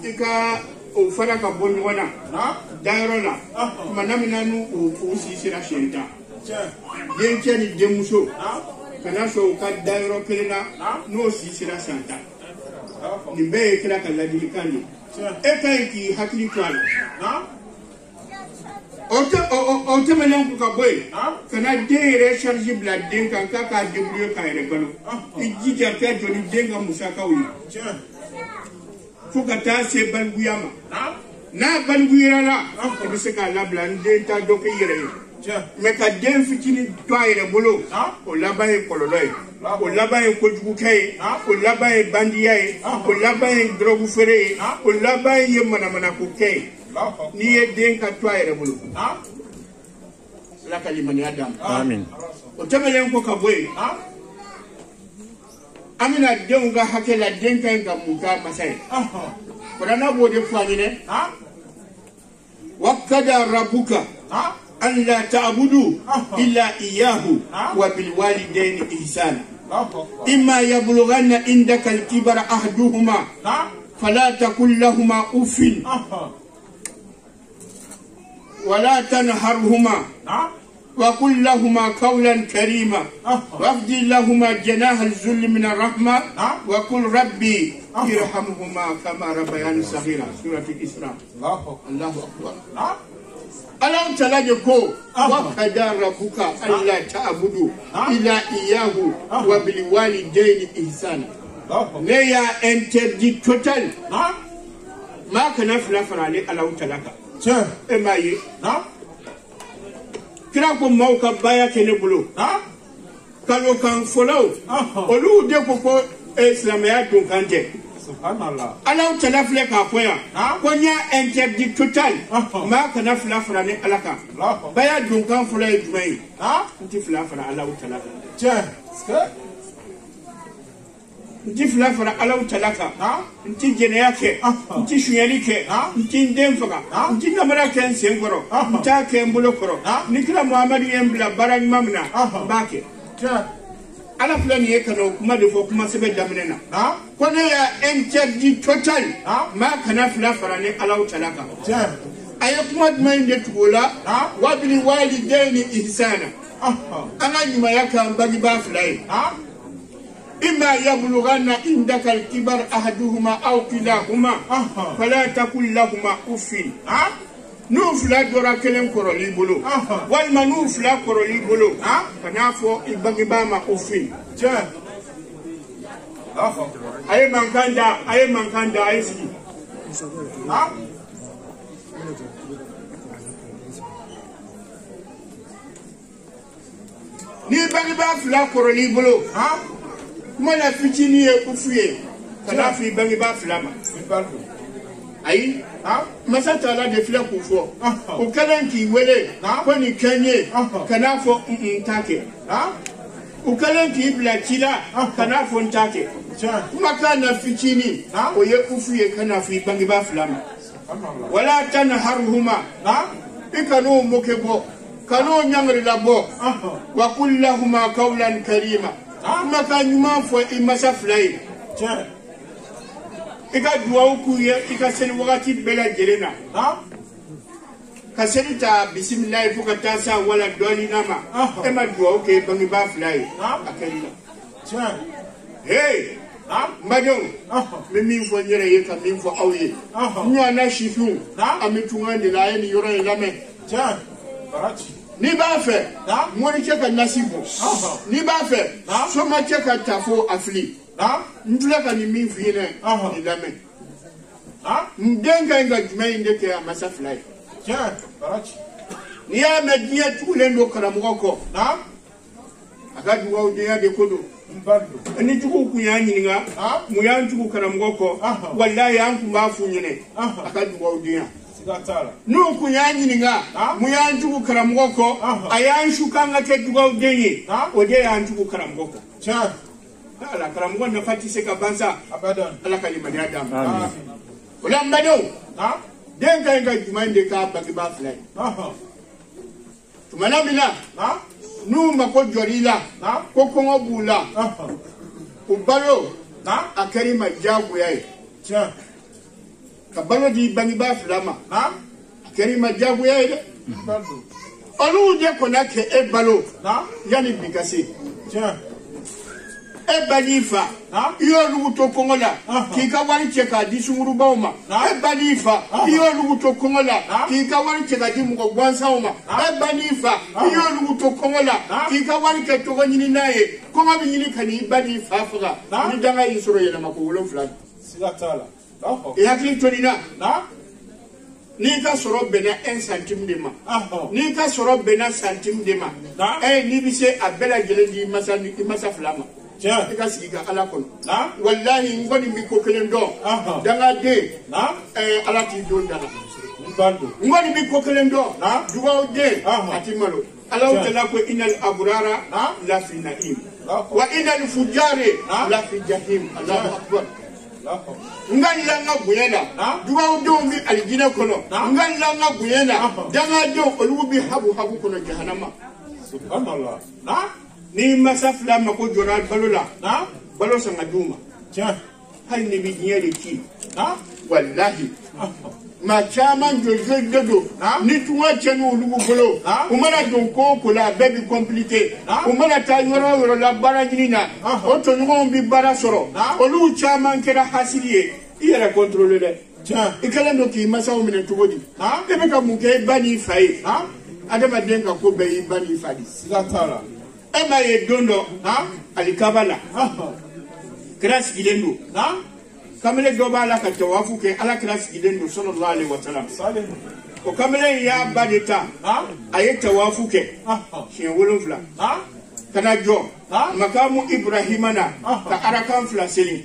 [SPEAKER 2] i ka o fara ka bɔ ɲɔgɔn na dayɔrɔ la tuma na min na n'u o si sera siɲɛ tan dencɛ ni denmuso kana sɔn u ka dayɔrɔ kelen na n'o si sera san tan nin bɛɛ ye kira ka ladilikan de e ka ɲi k'i hakili to a la o tɛmɛnen k'u ka bɔ yen kana den yɛrɛ charge bila den kan k'a k'a débrouiller k'a yɛrɛ balo i jija kɛ jɔ ni den ka musakaw ye fo ka taa se baliguya ma n'a baliguyara la i bɛ se k'a labila n den t'a dɔ kɛ i yɛrɛ ye mɛ ka den fitinin to a yɛrɛ bolo o laban ye kɔlɔlɔ ye o laban ye kojugukɛ ye o laban ye bandiya ye o laban ye dɔrɔgu feere ye o laban ye manamanako kɛ ye n'i ye den ka to a yɛrɛ bolo ala ka limaniya d'a ma o tɛmɛnen ko ka bɔ yen an bɛna denw ka hakɛ la den ka ɲi ka mun k'a masa ye kuranɛ b'o de fɔ an ɲɛnɛ wakada rabuka an la ta'budu illa iyyahu wa bil walidayni ihsana imma yablughanna indaka al-kibara ahaduhuma fala taqul lahumā uffin ولا تنهرهما وقل لهما قولا كريما واخفض لهما جناح الذل من الرحمة وقل ربي ارحمهما كما ربياني صغيرا سورة الإسراء الله أكبر ألم تلاقوا وقضى ربك ألا تعبدوا إلا إياه وبالوالدين إحسانا نيا interdit total ما كان فلافر عليه ألم تلاقوا emaye kira ko maw ka baya kene bulu kalo kan folo olu de ko islamaya don kante subhanallah ala tala fle ka koya ko nya interdit total ma kana fla fara ne alaka baya don kan folo e jumai nti fla fara ala tala nti fila fara alaw talaka nti jɛnɛya kɛ nti suyali kɛ nti den faga nti namara kɛ n sen kɔrɔ n t'a kɛ n bolo kɔrɔ ni kira muhamadu ye n bila baara ɲuman min na n b'a kɛ ala filɛ nin ye ka na o kuma de fɔ kuma sɛbɛn daminɛ na ko ne y'a interdit total maa kana fila fara ni alaw talaka a ye kuma jumɛn in de tugu o la wabili walidayni ihsana an ka ɲumanya k'an bangebaa fila ye إما يبلغن عندك الكبر أحدهما أو كلاهما فلا تقل لهما أف نوفلا دورا كلام كورولي بلو والما نوفلا كورولي بلو فنافو إبغباما أف أي من كان دا أي سي ni bagba fla koroli bolo mana fitini ye kufuye kana fi bagba fla ma ayi masa tala de fla kufo o kalen ki wele ko ni kenye kana fo take o kalen ki bla kila kana fo take kuma kana fitini o ye kufuye kana fi bagba fla ma wala tanharhuma ikanu mokebo kanu nyangri labo wa kullahuma qawlan karima maka nyuma fo imasa flay ika duwa ku ye ika seni wakati bela jelena ka seni ta bismillah fo ka tasa wala doli nama e ma duwa ke bangi ba flay akalla hey madon min fo nyere ye ka min fo awye nyo na shifu amitunga ni la ni yoro lame ni b'a fɛ mori cɛ ka nasibu ni b'a fɛ soma cɛ ka tafo afili n filɛ ka nin min f'i ɲɛna nin lamɛn n den ka ɲi ka jumɛn in de kɛ a masa fila ye n'i y'a mɛn diɲɛ tugulen don karamɔgɔ kɔ a ka dugawudenya de ko don ni juguw kun y'a ɲininka mun y'an tugu karamɔgɔ kɔ walayi an kun b'a f'u ɲɛna a ka dugawudenya n'u kun y'a ɲininka mun y'an tugu karamɔgɔ kɔ a y'an su k'an ka kɛ dugawuden ye o de y'an tugu karamɔgɔ kɔ ala karamɔgɔ nafa tɛ se ka ban sa ala ka limaniya d'an ma o la n badenw den ka ɲi ka jumɛn de k'a bangebaa fila ye tumana min na n'u mako jɔr'i la ko kɔngɔ b'u la u balo a kɛr'i ma diyagoya ye kabalo di bangi ba flama keri ma jabu ya ile olu de kona ke e balo yani bikase e banifa iyo lugu to kongola ki ka wari cheka di sunguru bauma e banifa iyo lugu to kongola ki ka wari cheka di mugo gwansa uma e banifa iyo lugu to kongola ki ka wari ke to nyini naye konga bi nyini kani banifa fuga ni danga isoro yela makolo flan sigatala e hakli tonina ni ka soro bena 1 centime de ma ni ka soro bena centime de ma e ni bi se abela gele di masa flama ika siga ala kono wallahi ngoni mi ko kelen do danga de ala ti do dala ngoni mi ko kelen do duwa de ati malo ala tala ko inal abrara la fi naim wa inal fujari la fi jahim Allahu akbar ngali la ngabuyena duwa do mi aljina kono ngali la ngabuyena danga do olubi habu kono jahannama subhanallah ni masafla mako joral balola balo sanga duma hal ni bi nyeri ki wallahi ma chama jojo ni tuwa chenu lugu bolo umana don ko la baby compliqué umana ta yoro la bara nyina o to ngo bi bara soro o lu chama kera hasiliye ira contrôler le ikala no ki masa o minen tugodi e be ka muke bani fai adama denga ko be bani fadi sigatala ema ye dondo alikabala kras gilendo kamele doba la ka tawafu ke ala kras gilendo sallallahu alaihi wasallam o kamele ya badeta aye tawafu ke she wolofla kana jo makamu ibrahimana ka arakan fla selin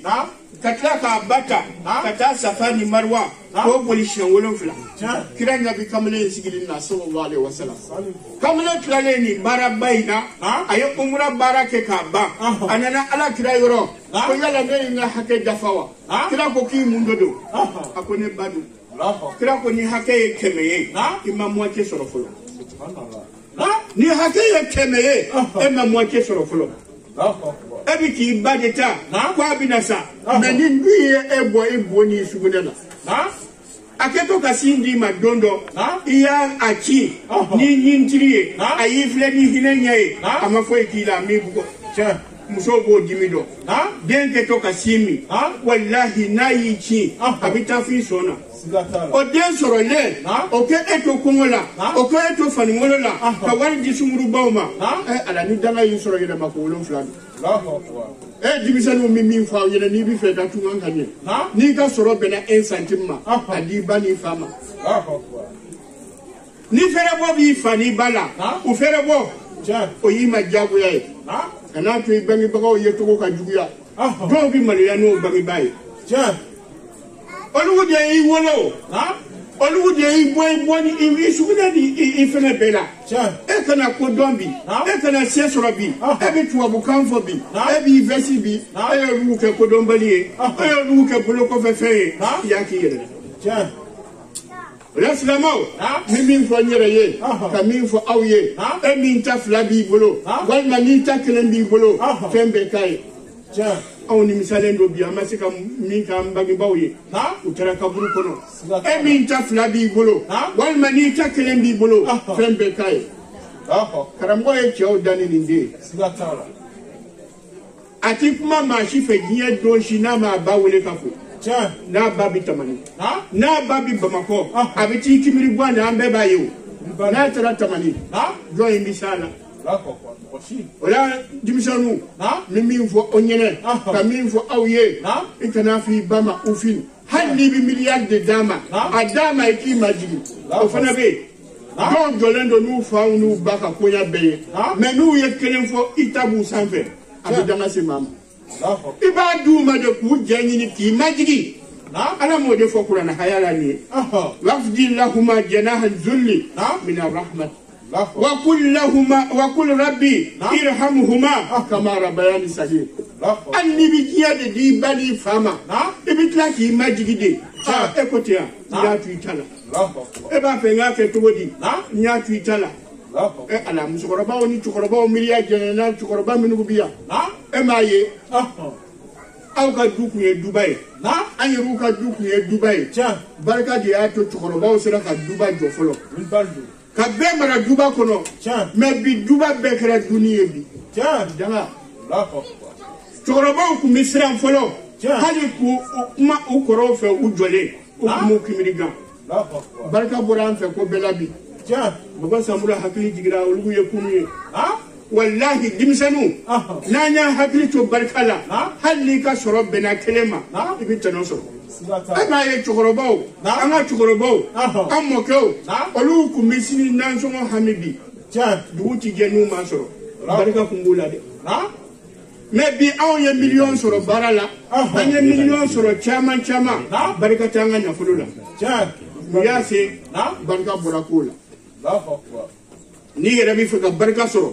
[SPEAKER 2] katla ka bata kata safani marwa ko boli she wolofla kiranya bi kamele sigilin na sallallahu alaihi wasallam kamele tlale ni barabaina aye umra barake ka ba anana ala kira yoro ko yala ne nga hake dafawa kira ko ki mundodo akone badu kira ko ni hake kemeye imamu ake sorofolo ni hake kemeye imamu ake sorofolo ebi ki badeta kwa binasa na ni nduye ebo ni sugunena aketo kasindi madondo iya achi ni nyintiriye ayifle ni hinenyaye amafo ikila mibugo muso go dimido den ke to kasimi wallahi nayichi abita fi sona o den soro le o ke eto kongola o ke eto fani ngolola ka wari disumuru bauma ala ni danga yi soro yele makolo flani dimisanu mimi fa yele ni bi fe da tunga kanye ni ka soro bena 1 centime ma adi bani fama ni fere bo bi fani bala o fere bo o yi ma jago yae kana to bangi bagaw yeto ko ka juguya do bi maliya no bangi bayi olu de yi wolo olu de yi boy ni suguna di ifene bela e kana ko dombi e kana sesorobi e bi tuwa bukanfo bi e bi vesi bi e ru ke ko dombali e ru ke bolo ko fefe ya ki yele Raslamo, mimi fo nyere ye, kami fo awye, e min ta flabi bolo, wal manita klendi bolo, fembe kai. On ni misalendo bi amasika min ka mbagi bawye, utara kaburu kono. E min ta flabi bolo, wal manita klendi bolo, fembe kai. Karambo e chao dani ninde. Atikuma ma shife nye don shinama bawule kafu. Na babi tamani na babi bamako abiti kimiri bwana ambe bayo na tara tamani jo imisala wala dimisanu mimi fo onyene kami fo awye ikana fi bama ufin hali bi milliard de dama adama iki majigi ofana be don jolendo nu fa nu baka konya be mais nu ye kelen fo itabu sanfe abidanga se mama iba duma de ku janyini ki majigi ala mo de fokura na hayala ni wafdi lahuma janaha zulli min arrahmat wa qul rabbi irhamhuma kama rabbayani saghir anni bi kiyade di bali fama ibi tlaki majigi de ekotia ya tuitala e ba fe ngake togodi nya tuitala ala musukoroba oni tukoroba miliya jena tukoroba minugo biya e maye aw ka du kun ye Dubai
[SPEAKER 3] na
[SPEAKER 2] an yɛrɛw ka du kun ye Dubai barika de y'a to cɛkɔrɔbaw sera ka duba jɔ fɔlɔ ka bɛɛ mara duba kɔnɔ mais bi duba bɛɛ kɛra duni ye bi danga cɛkɔrɔbaw kun bɛ siran fɔlɔ hali k'u kuma u kɔrɔw fɛ u jɔlen u kun b'u kimiri gan barika bɔra an fɛ ko bɛɛ la bi baba Samura hakili jigira olu ye kunu ye wallahi denmisɛnninw n'an y'a hakili to barika la hali n'i ka sɔrɔ bɛnna kelen ma i bɛ tɔnɔ sɔrɔ e b'a ye cɛkɔrɔbaw an ka cɛkɔrɔbaw an mɔkɛw olu kun bɛ sini nansɔngɔ hami bi dugu tɛ jɛ n'u ma sɔrɔ barika kun b'u la dɛ mais bi anw ye miliyɔn sɔrɔ baara la an ye miliyɔn sɔrɔ caman caman barika tɛ an ka nafolo la mun y'a se barika bɔra kow la n'i yɛrɛ bɛ fɛ ka barika sɔrɔ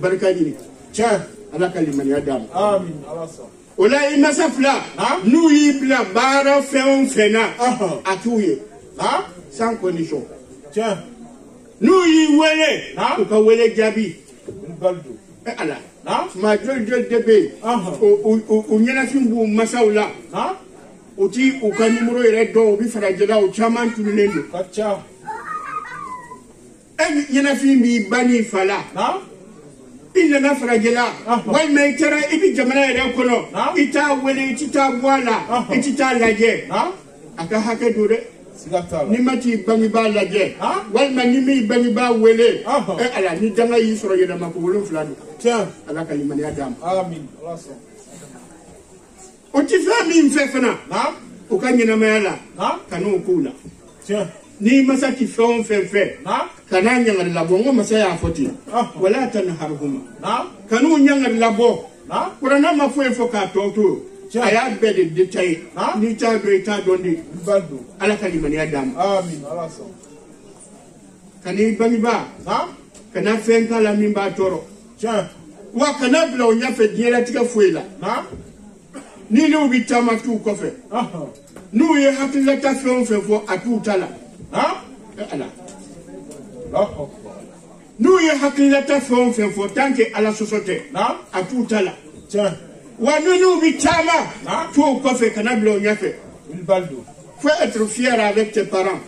[SPEAKER 2] barika ɲini ala ka limaniya d'a ma o la i masa fila n'u y'i bila baara fɛn o fɛn na a t'u ye sans condition n'u y'i wele u ka wele jaabi ala maa joli joli de bɛ yen u ɲɛnafin b'u masaw la u ti u ka nimoro yɛrɛ dɔn u bɛ farajɛla u caman tununnen don e ɲɛnafin b'i ba n'i fa la i nana farajɛla walima i taara i bɛ jamana yɛrɛ kɔnɔ i t'a wele i tɛ taa bɔ a la i tɛ taa lajɛ a ka hakɛ don dɛ n'i ma t'i bangebaa lajɛ walima n'i m'i bangebaa wele ala ni danga y'i sɔrɔ yɛlɛma ko 7 don ala ka limaniya d'a ma o tɛ fɛn min fɛ fana o ka ɲɛnamaya la ka n'o k'u la ni masa ti fɛn o fɛn fɛ kana ɲangari labɔ n ko masa y'a fɔ ten wala tanharhuma kan'u ɲangari labɔ kuranɛ ma foyi fɔ k'a tɔ to a y'a bɛɛ de détaillé n'i t'a dɔn i t'a dɔn de ala ka limaniya d'a ma kan'i bangebaa kana fɛn k'a la min b'a tɔɔrɔ wa kana bila o ɲɛfɛ diɲɛlatigɛ foyi la ni n'u bɛ taama t'u kɔfɛ n'u ye hakililata fɛn o fɛn fɔ a t'u ta la ala n'u ye hakililata fɛn o fɛn fɔ tant que ala sɔsɔ tɛ a t'u ta la wa n'u bɛ taama t'u kɔfɛ kana bila o ɲɛfɛ faut être fier avec tes parents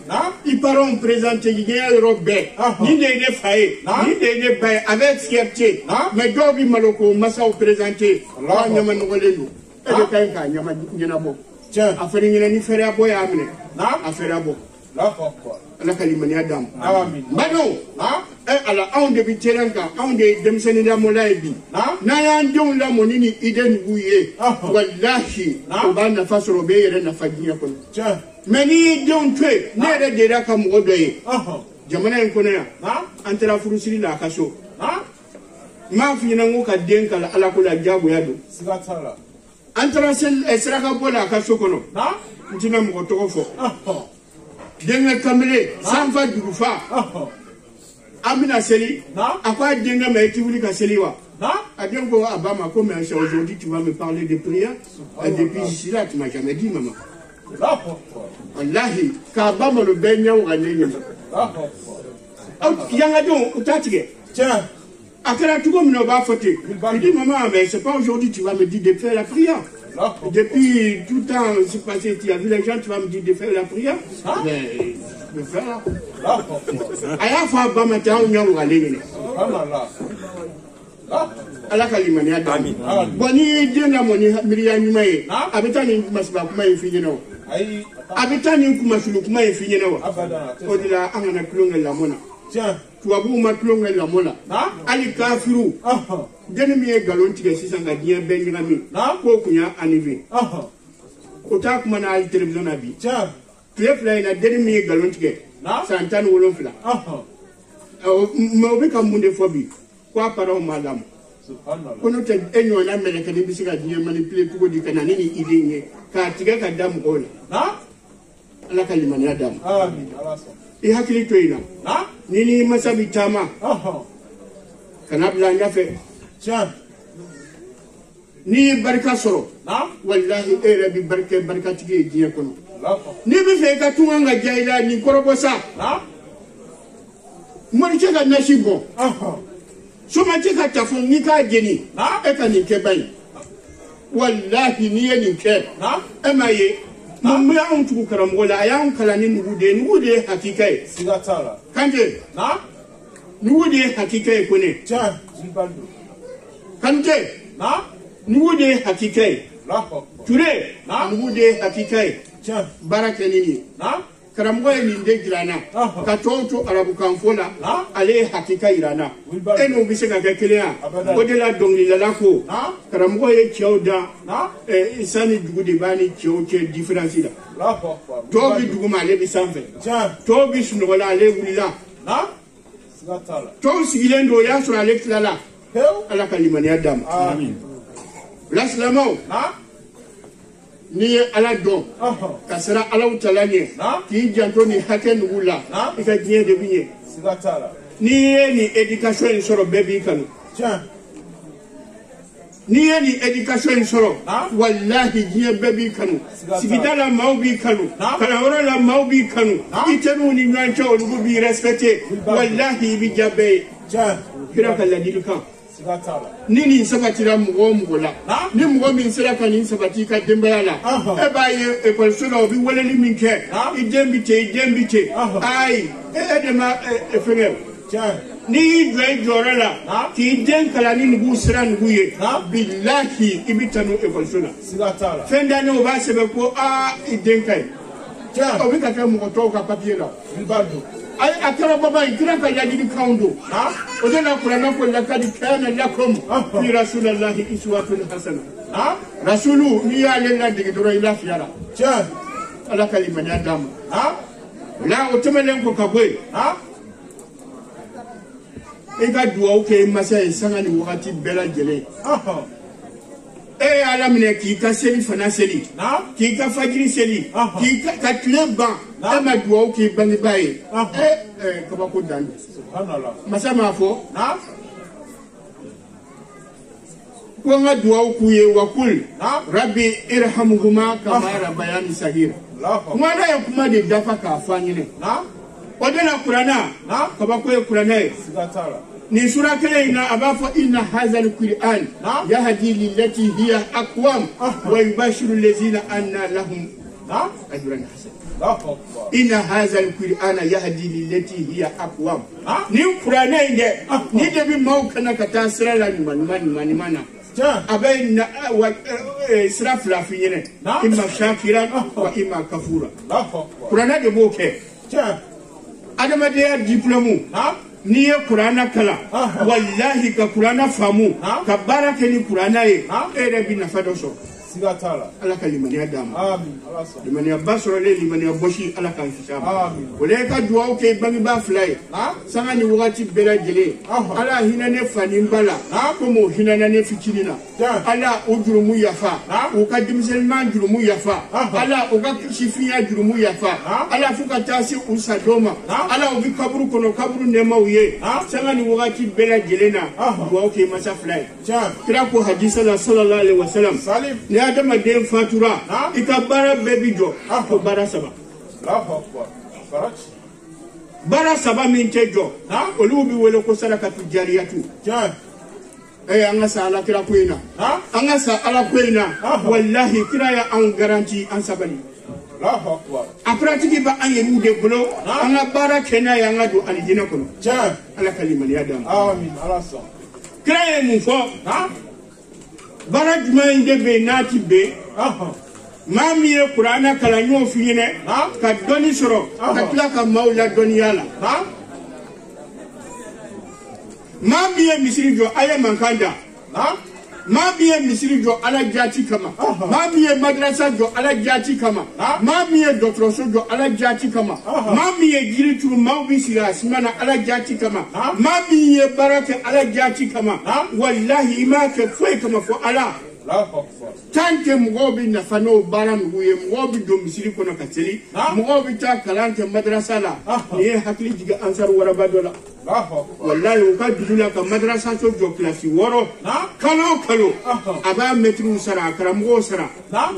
[SPEAKER 2] i parents présenté diɲɛ yɔrɔ bɛɛ nin de ye ne fa ye nin de ye ne ba ye avec fierté mais dɔw bɛ malo k'o masaw présenté wa ɲama nɔgɔlen don e de ka ɲi k'a ɲama ɲɛnabɔ a fɛnɛ ɲɛna ni fɛrɛya bɔ y'a minɛ a fɛrɛya bɔ ala ka limaniya d'a ma badenw ala anw de bɛ terrain kan anw de ye denmisɛnnin lamɔla ye bi n'an y'an denw lamɔ ni nin idée ninnu ye walahi o b'a nafa sɔrɔ o b'e yɛrɛ nafa diɲɛ kɔnɔ mais n'i y'i denw to yen ne yɛrɛ delila ka mɔgɔ dɔ ye jamana in kɔnɔ yan an taara furusiri la a ka so n m'a f'i ɲɛna n ko ka den kala ala ko la diyagoya don an taara saraka bɔ la a ka so kɔnɔ n tɛna mɔgɔ tɔgɔ fɔ denkɛ kamalen sanfa dugufa an bɛna seli a ko a denkɛ ma i tɛ wuli ka seli wa a den ko a ba ma ko mais aujourd'hui tu vas me parler de prière et depuis ici là tu m'as jamais dit maman wallahi k'a ba malo bɛɛ ɲɛ wa ne ɲɛ yangadenw u t'a tigɛ a kɛra cogo min na o b'a fɔ ten il dit maman mais c'est pas aujourd'hui tu vas me dire de faire la prière. Depuis tout le temps, c'est passé, tu as vu les gens, tu vas me dire de faire la prière. Mais je vais faire. À la fois, on y ala ka limaniya d'a ma bon ni den lamɔ ni miiriya ɲuman ye a bɛ taa nin kumasiba kuma in f'i ɲɛna o a bɛ taa nin kumasulu kuma in f'i ɲɛna o o de la an kana tulonkɛ lamɔ na tubabuw ma tulonkɛ lamɔ la hali kafiru deni min ye nkalon tigɛ sisan ka diɲɛ bɛɛ ɲagami k'o kun y'a enlevé o t'a kuma na hali télévision na bi tile fila in na deni min ye nkalon tigɛ san 17 mais o bɛ ka mun de fɔ bi ko a parents ma lamɔ ko n'o tɛ e ɲɔgɔnna mɛlɛkɛnin bɛ se ka diɲɛ manipuler cogo di ka na ni nin idée in ye k'a tigɛ ka da mɔgɔw la ala ka limaniya d'a ma i hakili to yen na ni ni masa bɛ taama kana bila an ɲɛfɛ n'i ye barika sɔrɔ walahi e yɛrɛ bɛ barikatigi ye diɲɛ kɔnɔ n'i bɛ fɛ i ka tunga ka diya i la nin kɔrɔbɔ sa mɔnicɛ ka nasi bɔ somacɛ ka tafo n'i k'a jeni e ka nin kɛ ba ye wallahi ni yen ke emaye mun ya un tu karamgo la ya un kala ni nugude hakika e
[SPEAKER 3] sigatala
[SPEAKER 2] kanje nugude hakika e kone
[SPEAKER 3] ja zibaldo
[SPEAKER 2] kanje nugude hakika e ture nugude hakika e
[SPEAKER 3] ja
[SPEAKER 2] baraka nini karamgo e ninde girana ka tonto arabu kanfola ale hakika irana eno bisega ka kelea odela dongli la ko karamgo e chewda isani dugude bani chewche difference la to bi duguma le bisamfe to bi sunola le wulila to sigilendo ya sura le klala ala kalimani adam amin laslamo ni ala don kasara ala utalanye ki janto ni haken wula ika jiye de binye ni education soro bebi kanu ni education soro wallahi jiye bebi kanu sigidala maubi kanu kalawara la maubi kanu itenu ni nyancho olugu bi respecte wallahi bi jabe kira kala diluka nini sabatira mugola ni mugo min sera kan ni sabati ka dembayala e baye e ko sura obi wala ni minke i dembite ai e de ma e fengel ni jorala ki den kala ni ngu sera nguye billahi ibitanu e ko sura fenda no ba sebe ko i den kai obi ka mugo to ka papier la ay akara baba ikira ka yadi kaundo odena kurana ko lakadi kana lakum fi rasulillahi iswatun hasana rasulu ni ya lella digi doro ila fiara ala kalimani adam la otemelen ko kabwe ega duwa oke masay sangani wakati bela jele ala mine ki ka seli fana seli ki ka fajiri seli ki ka tleba ama duwa ki bangi baye kabako dan subhanallah masama fo ko nga duwa ku ye wakul rabbi irhamhuma kama rabbayani sagira mwana ya kuma de dafa ka fanyine odena qur'ana kabako ye qur'ana sigatala ni sura kale ina abafa inna hadha alquran yahdi lillati hiya aqwam wa yubashiru allazina anna lahum ajran hasan inna hadha alquran yahdi lillati hiya aqwam ni qur'an inde ni de bi maukana kata sirala ni mana abayna wa israf la finyene imma shakiran wa imma kafura qur'an de boke adama de diplôme ni ye Qur'ana kala wallahi ka Qur'ana famu ka baraka ni Qur'ana ye ere bi nafa do so sigatala ala kalimani adam amin limani abasro le limani aboshi ala kan fisam amin wala ka duwa ke bangi ba fly sanga ni wakati bela jele ala hinane fani mbala ko mo hinana ne fikirina ala ujurumu yafa o ka dimselman jurumu yafa ala o ka shifiya jurumu yafa ala fuka tasi usadoma ala o bi kaburu kono kaburu ne mawye sanga ni wakati bela jele na duwa ke masa fly kira ko hadisa sallallahu alaihi wasallam ni adama den fatura ikabara bebi jo ko bara saba bara saba min tejo olubi wele ko sadakatu jariyatu anga sa ala kira koina anga sa ala koina wallahi kira ya an garanti an sabali a pratique ba an yemu de bolo anga bara kena ya ngadu alijina kono ala kalimani adam amin ala sa kira ya mu fo bara juma inde be nati be mami ye Qur'ana kala nyo fiine ka doni soro ka tla ka maula doni yala mami ye misiri jo aya mankanda mami ye misiri jo ala jati kama mami ye madrasa jo ala jati kama mami ye doktroso jo ala jati kama mami ye jiritu mawbi sira simana ala jati kama mami ye baraka ala jati kama wallahi ima ke foi kama fo ala tanke mugobi na fano bara nguye mugobi do misiri kono kateli mugobi ta kalante madrasa la ni hakli diga ansar wara badola wallahi o ka dudula ka madrasa to jo klasi woro kalo aba metru sara karamgo sara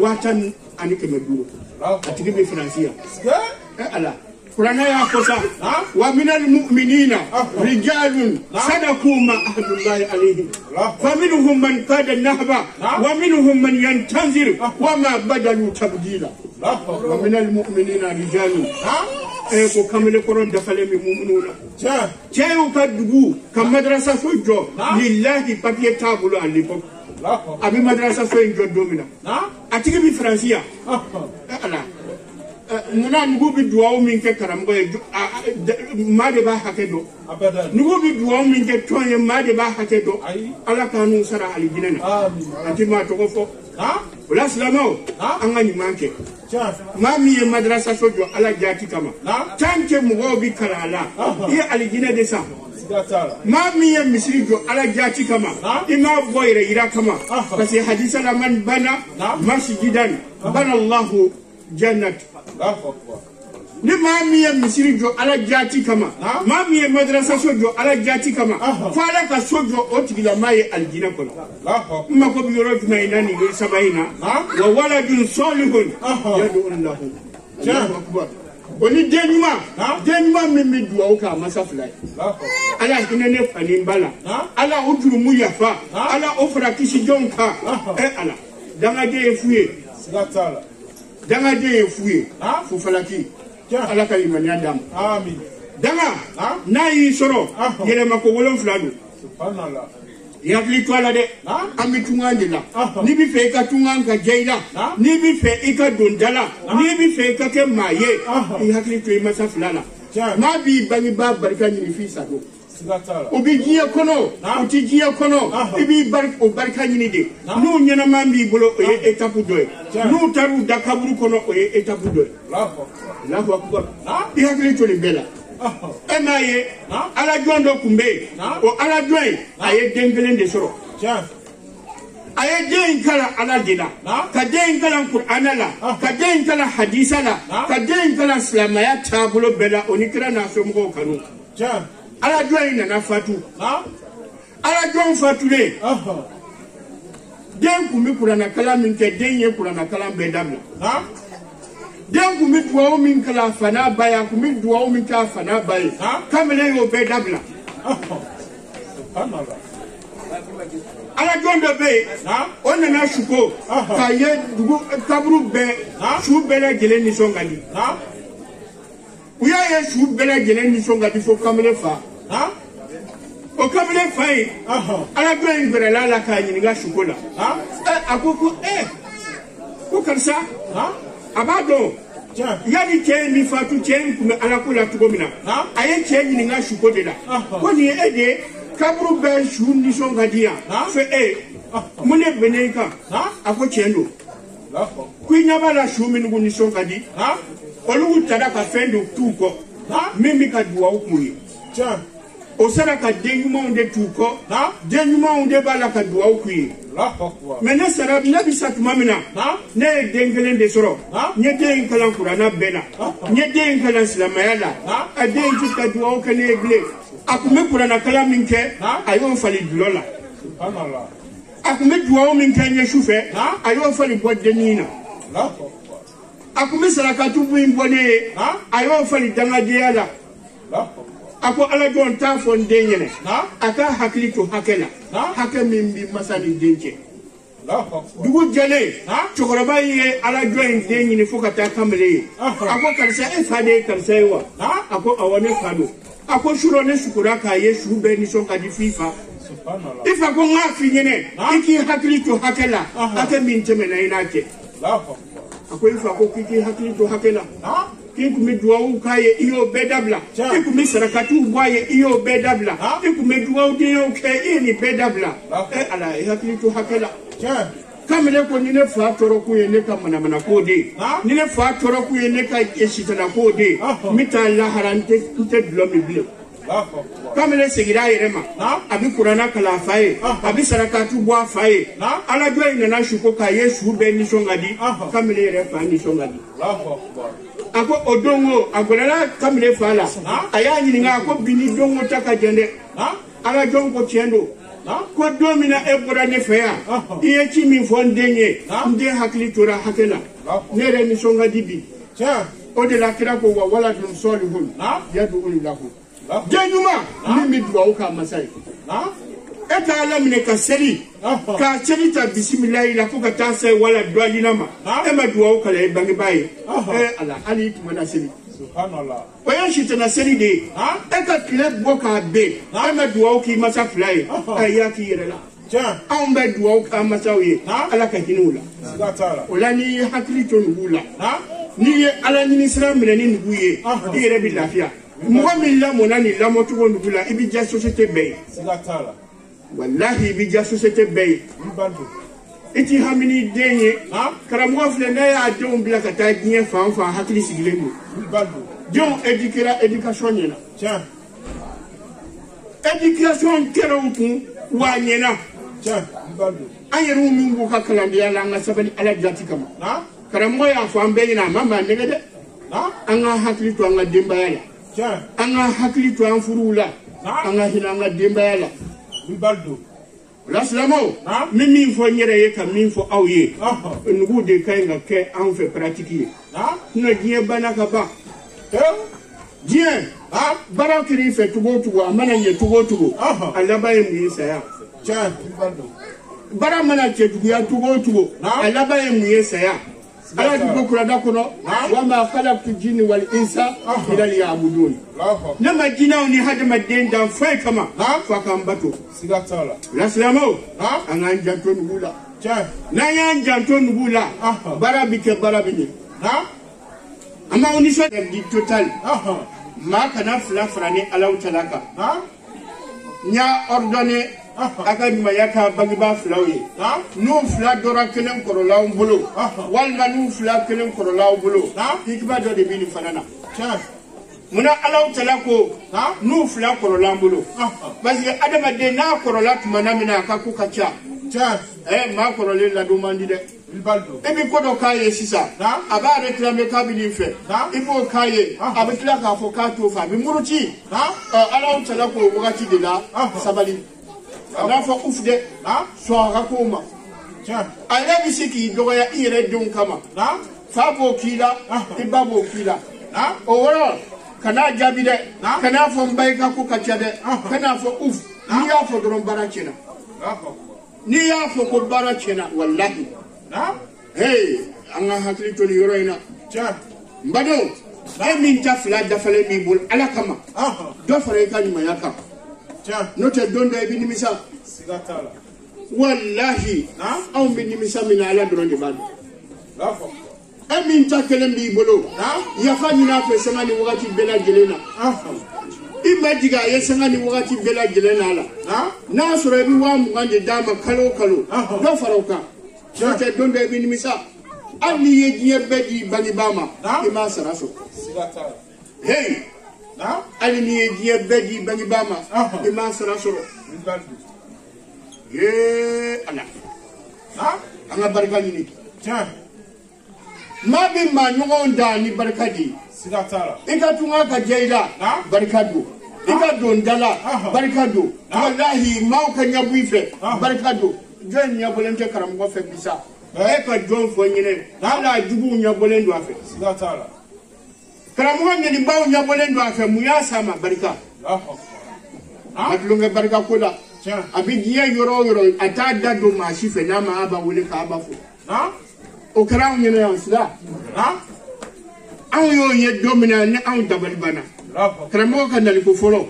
[SPEAKER 2] watan ani ke meduro atigi be francia ala Qur'ana ya kosa wa minal mu'minina rijalun sadaqu ma ahdullahi alayhi fa minhum man qada nahba wa minhum man yantanzir wa ma badalu tabdila wa minal mu'minina rijalun ko kamele koron dafale mi mu'minuna ceew ka dugu ka madrasa so jo lillahi papier table à l'époque abi madrasa so en jo domina atigi bi francia ala muna nugu bi duwaw min ke karambo ma de ba hakedo nugu bi duwaw min ke tonye ma de ba hakedo ala kanu sara ali jinana ati ma to fo wala salamo anga ni manke ma mi e madrasa sojo ala jati kama tanke mugo bi kalala e ali jina de sa ma mi e misri jo ala jati kama ima boyre ira kama parce que hadisa la man bana masjidan bana allah jannat ni ma mi ye misiri jo ala jati kama ma mi ye madrasa sojo ala jati kama fala ka sojo o tigila maye aljina kono ma ko bi yoro tuma ina ni sabaina wa waladun salihun yadu lahu Allahu akbar oni denima mi duwa ka masafla ala hinene fani mbala ala ujuru mu yafa ala ofra kisi jonka ala danga de fuye sigatala danga de fuye fu falaki ala ka imani adam amin danga na yi soro yele mako wolon fladu subhanallah yakli twala de ami tungandila ni bi fe ka tunganka jeila ni bi fe ika dondala ni bi fe ka ke maye yakli to masa fulala ma bi bani ba barka ni fi sado obi jiya kono uti jiya kono ibi barka ni de nu nyana mambi bolo e etapu doy nu taru dakaburu kono e etapu doy Allahu akbar yakli to bela emaye ala jondo kumbe o ala joy aye dengelen de soro aye den kala ala dina ka den kala qur'ana la ka den kala hadisa la ka den kala islamaya tabulo bela onikira na so mko kanu ala joy na fatu ala jon fatule den kumbi qur'ana kala min ke den ye qur'ana kala be dabla den kumi duwaw min kala fana baya kumi duwaw min ka fana baye kamele yo be dabla ala jondo be on na shuko ka ye dugu kabru be shu bele gele ni songadi uya ye shu bele gele ni songadi fo kamele fa o kamele fa yi ala do en bere la ka ni ga shuko la akoko ko karsa abado yani che mi fatu che kuma ala kula tugomina aye che ni nga shuko de la ko ni ede kabru be shu ni songa dia fe mune beneka ako chendo kuinya bala shu mi ni songa di olu tada ka fendo tuko mimi ka duwa ukuyi o sara ka denyuma onde tuko denyuma onde bala ka duwa ukuyi mena sara nabi satuma mina ne dengelen de soro nye den kala qur'ana bena nye den kala islamaya la aden ki ka duwa ka ne gle akume qur'ana kala minke ayo fali dulola subhanallah akume duwa minke nye shufe ayo fali bodenina akume sara ka tubu imbone ayo fali dangade ala ako ala jon ta fon denyene aka hakli to hakela hakemin bi masali denke dugu jale chokoroba ye ala jon denyene fokata kamle ako karsa fade karsa wa ako awane fado ako shuro ne shukura ka ye shube ni sonka di fifa subhanallah ifa ko ngafi nyene iki hakli to hakela hakemin temena inake ako ifa ko kiki hakli to hakela kumi duwawu kaye iyo bedabla kumi sarakatu boye iyo bedabla kumi duwawu diyo ke ini bedabla ala hakili to hakela kamele ko ni ne fa toro ku ye ne ka mana kode ni ne fa toro ku ye ne ka esitana kode mita la harante nte blomi ble kamele segira yerema abi qur'ana kala faye abi sarakatu bo faye ala do ina na shuko ka yesu be ni songadi kamele yere fa ni songadi ako odongo agorala kamile fala aya nyinga ako bini dongo taka jende ala jongo tiendo ko domina ebora ne feya iye chimi fondenye nde hakli tora hakela nere ni songa dibi o de la kira ko wa waladun salihun yad'u lahu denuma mi duwa ka masai eta ala mine ka seli ka seli ta bismillah la ko ka ta sai wala duwa ma e ma duwa ka le bangi baye ala ali tumana seli subhanallah o ya shi tana seli de e ka kile bo ka be e ma duwa ki masa fly ya ki yere la an bɛ duwawu k'an masaw ye ala ka hinɛ u la o la n'i ye hakili to nugu la n'i ye ala ɲini sira minɛ ni nugu ye i yɛrɛ bɛ lafiya mɔgɔ min lamɔna nin lamɔcogo nugu la i bɛ diya société bɛɛ ye walahi i bɛ diya société bɛɛ ye i t'i hami n'i den ye karamɔgɔ filɛ n'a y'a denw bila ka taa diɲɛ fan fan hakili sigilen don denw éduquera éducation ɲɛna éducation kɛra u kun wa ɲɛna an yɛrɛ min b'u ka kalandenya la an ka sabali ala jati kama karamɔgɔ y'a fɔ an bɛɛ ɲɛna a ma maa nɛgɛ dɛ an ka hakili to an ka denbaya la an ka hakili to an furuw la an ka hinɛ an ka denbaya la o la silamɛw min min fɔ n yɛrɛ ye ka min fɔ aw ye nugu de ka ɲi ka kɛ an fɛ paratiki ye sinɔ diɲɛ banna ka ban diɲɛ baara kɛra i fɛ cogo o cogo a mana ɲɛ cogo o cogo a laban ye mun ye saya baara mana cɛ juguya cogo o cogo a laban ye mun ye saya ala ti ko kurada kɔnɔ wa ma khalaqtu jinni wal insa illa liya'budun ne ma jinɛw ni hadamaden dan foyi kama fo a k'an bato la silamɛw an k'an janto nugu la n'an y'an janto nugu la baara bi kɛ baara bi ɲɛ an b'aw nisɔndiya di total maa kana fila fara ni alaw cɛla kan n y'a ordonné a ka ɲumanya ka bangebaa filaw ye n'u fila dɔra kelen kɔrɔla aw bolo walima n'u fila kelen kɔrɔla aw bolo hikiba dɔ de bɛ nin fana na munna alaw cɛla ko n'u fila kɔrɔla an bolo parce que adamaden n'a kɔrɔla tuma na min na a ka ko ka ca maa kɔrɔlen ladon man di dɛ e bɛ ko dɔ k'a ye sisan a b'a réclamer k'a bɛ nin fɛ i b'o k'a ye a bɛ tila k'a fɔ k'a t'o fɛ a bɛ muruti alaw cɛla k'o wagati de la sabali a n'a fɔ uf dɛ sɔn a ka kow ma a yɛrɛ bɛ se k'i dɔgɔya i yɛrɛ denw kama fa b'o k'i la i ba b'o k'i la o wɔrɔ kan'a jaabi dɛ kan'a fɔ n ba i ka ko ka ca dɛ kan'a fɔ uf n'i y'a fɔ dɔrɔn baara tiɲɛna n'i y'a fɔ ko baara tiɲɛna walahi an ka hakili to nin yɔrɔ in na n badenw e min ta fila dafalen b'i bolo ala kama dɔ fara i ka ɲumanya kan n'o tɛ don dɔ i bɛ nimisa walahi anw bɛ nimisa min na ala dɔrɔn de b'a dɔn e min ta kelen b'i bolo yafa ɲini a fɛ sanga ni wagati bɛɛ lajɛlen na i ma jigin a ye sanga ni wagati bɛɛ lajɛlen na a la n'a sɔrɔ i bɛ 20,000 de d'a ma kalo o kalo dɔ fara o kan n'o tɛ don dɔ i bɛ nimisa hali n'i ye diɲɛ bɛɛ di bangebaa ma i m'a sara sɔrɔ hali n'i ye diɲɛ bɛɛ di bangebaa ma i m'a sara sɔrɔ ala an ka barika ɲini maa bɛ maa ɲɔgɔn da ni barika de ye i ka tunga ka diya i la barika don i ka don da la barika don walahi maaw ka ɲabu i fɛ barika don jɔn ɲɛbɔlen tɛ karamɔgɔ fɛ bisa e ka jɔn fɔ ɲinɛ ala juguw ɲɛbɔlen don a fɛ karamɔgɔ ɲanibaw ɲɛbɔlen don a fɛ mun y'a s'a ma barika a tulonkɛ barika ko la a bɛ diɲɛ yɔrɔ o yɔrɔ a t'a da don maa si fɛ n'a ma a ba wele k'a ba fo o kɛra anw ɲɛna yan sira anw y'o ye don min na ni anw dabali banna karamɔgɔ ka naliko fɔlɔ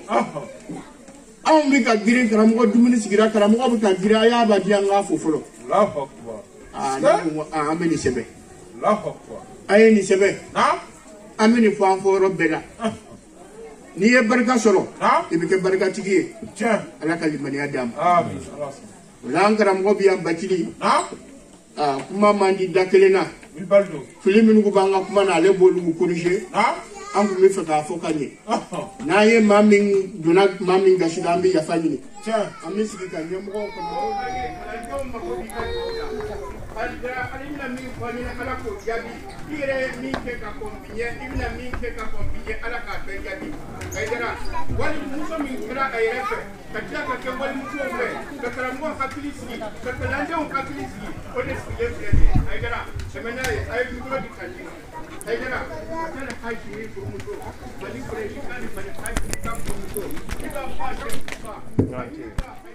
[SPEAKER 2] anw bɛ ka girin karamɔgɔ dumuni sigira karamɔgɔ bɛ ka girin a y'a ba di an k'a fo fɔlɔ an bɛ nin sɛbɛn a ye nin sɛbɛn an bɛ nin fɔ an fɔ yɔrɔ bɛɛ la n'i ye barika sɔrɔ i bɛ kɛ barikatigi ye ala ka limaniya d'a ma o la an karamɔgɔ bɛ yan Bacili kuma man di da kelen na fili minnu b'an ka kuma na ale b'olu corriger an tun bɛ fɛ k'a fɔ ka ɲɛ n'an ye maa min donna maa min gasira an bɛ yafa ɲini Tiens, ami sigi ka ɲɛmɔgɔw kɔnɔ. Kalandenw mago b'i ka jɔw la. Alikira ale bɛna min fɔ ni Ala k'o jaabi. I yɛrɛ ye min kɛ ka kɔn bi ɲɛ, i bɛna min kɛ ka kɔn bi ɲɛ, Ala k'a bɛɛ jaabi. Aidara, walimuso min kɛra a yɛrɛ fɛ, ka tila ka kɛ walimusow fɛ, ka karamɔgɔ hakili sigi, ka kalandenw hakili sigi, o de sigilen filɛ nin ye. Aidara, tɛmɛ n'a ye, a ye dugukolo di ka di. Aidara, a taara haji ye furumuso, Mali kɔnɔ i ka nin Mali haji ka furumuso, i ka fɔ a cɛ fa.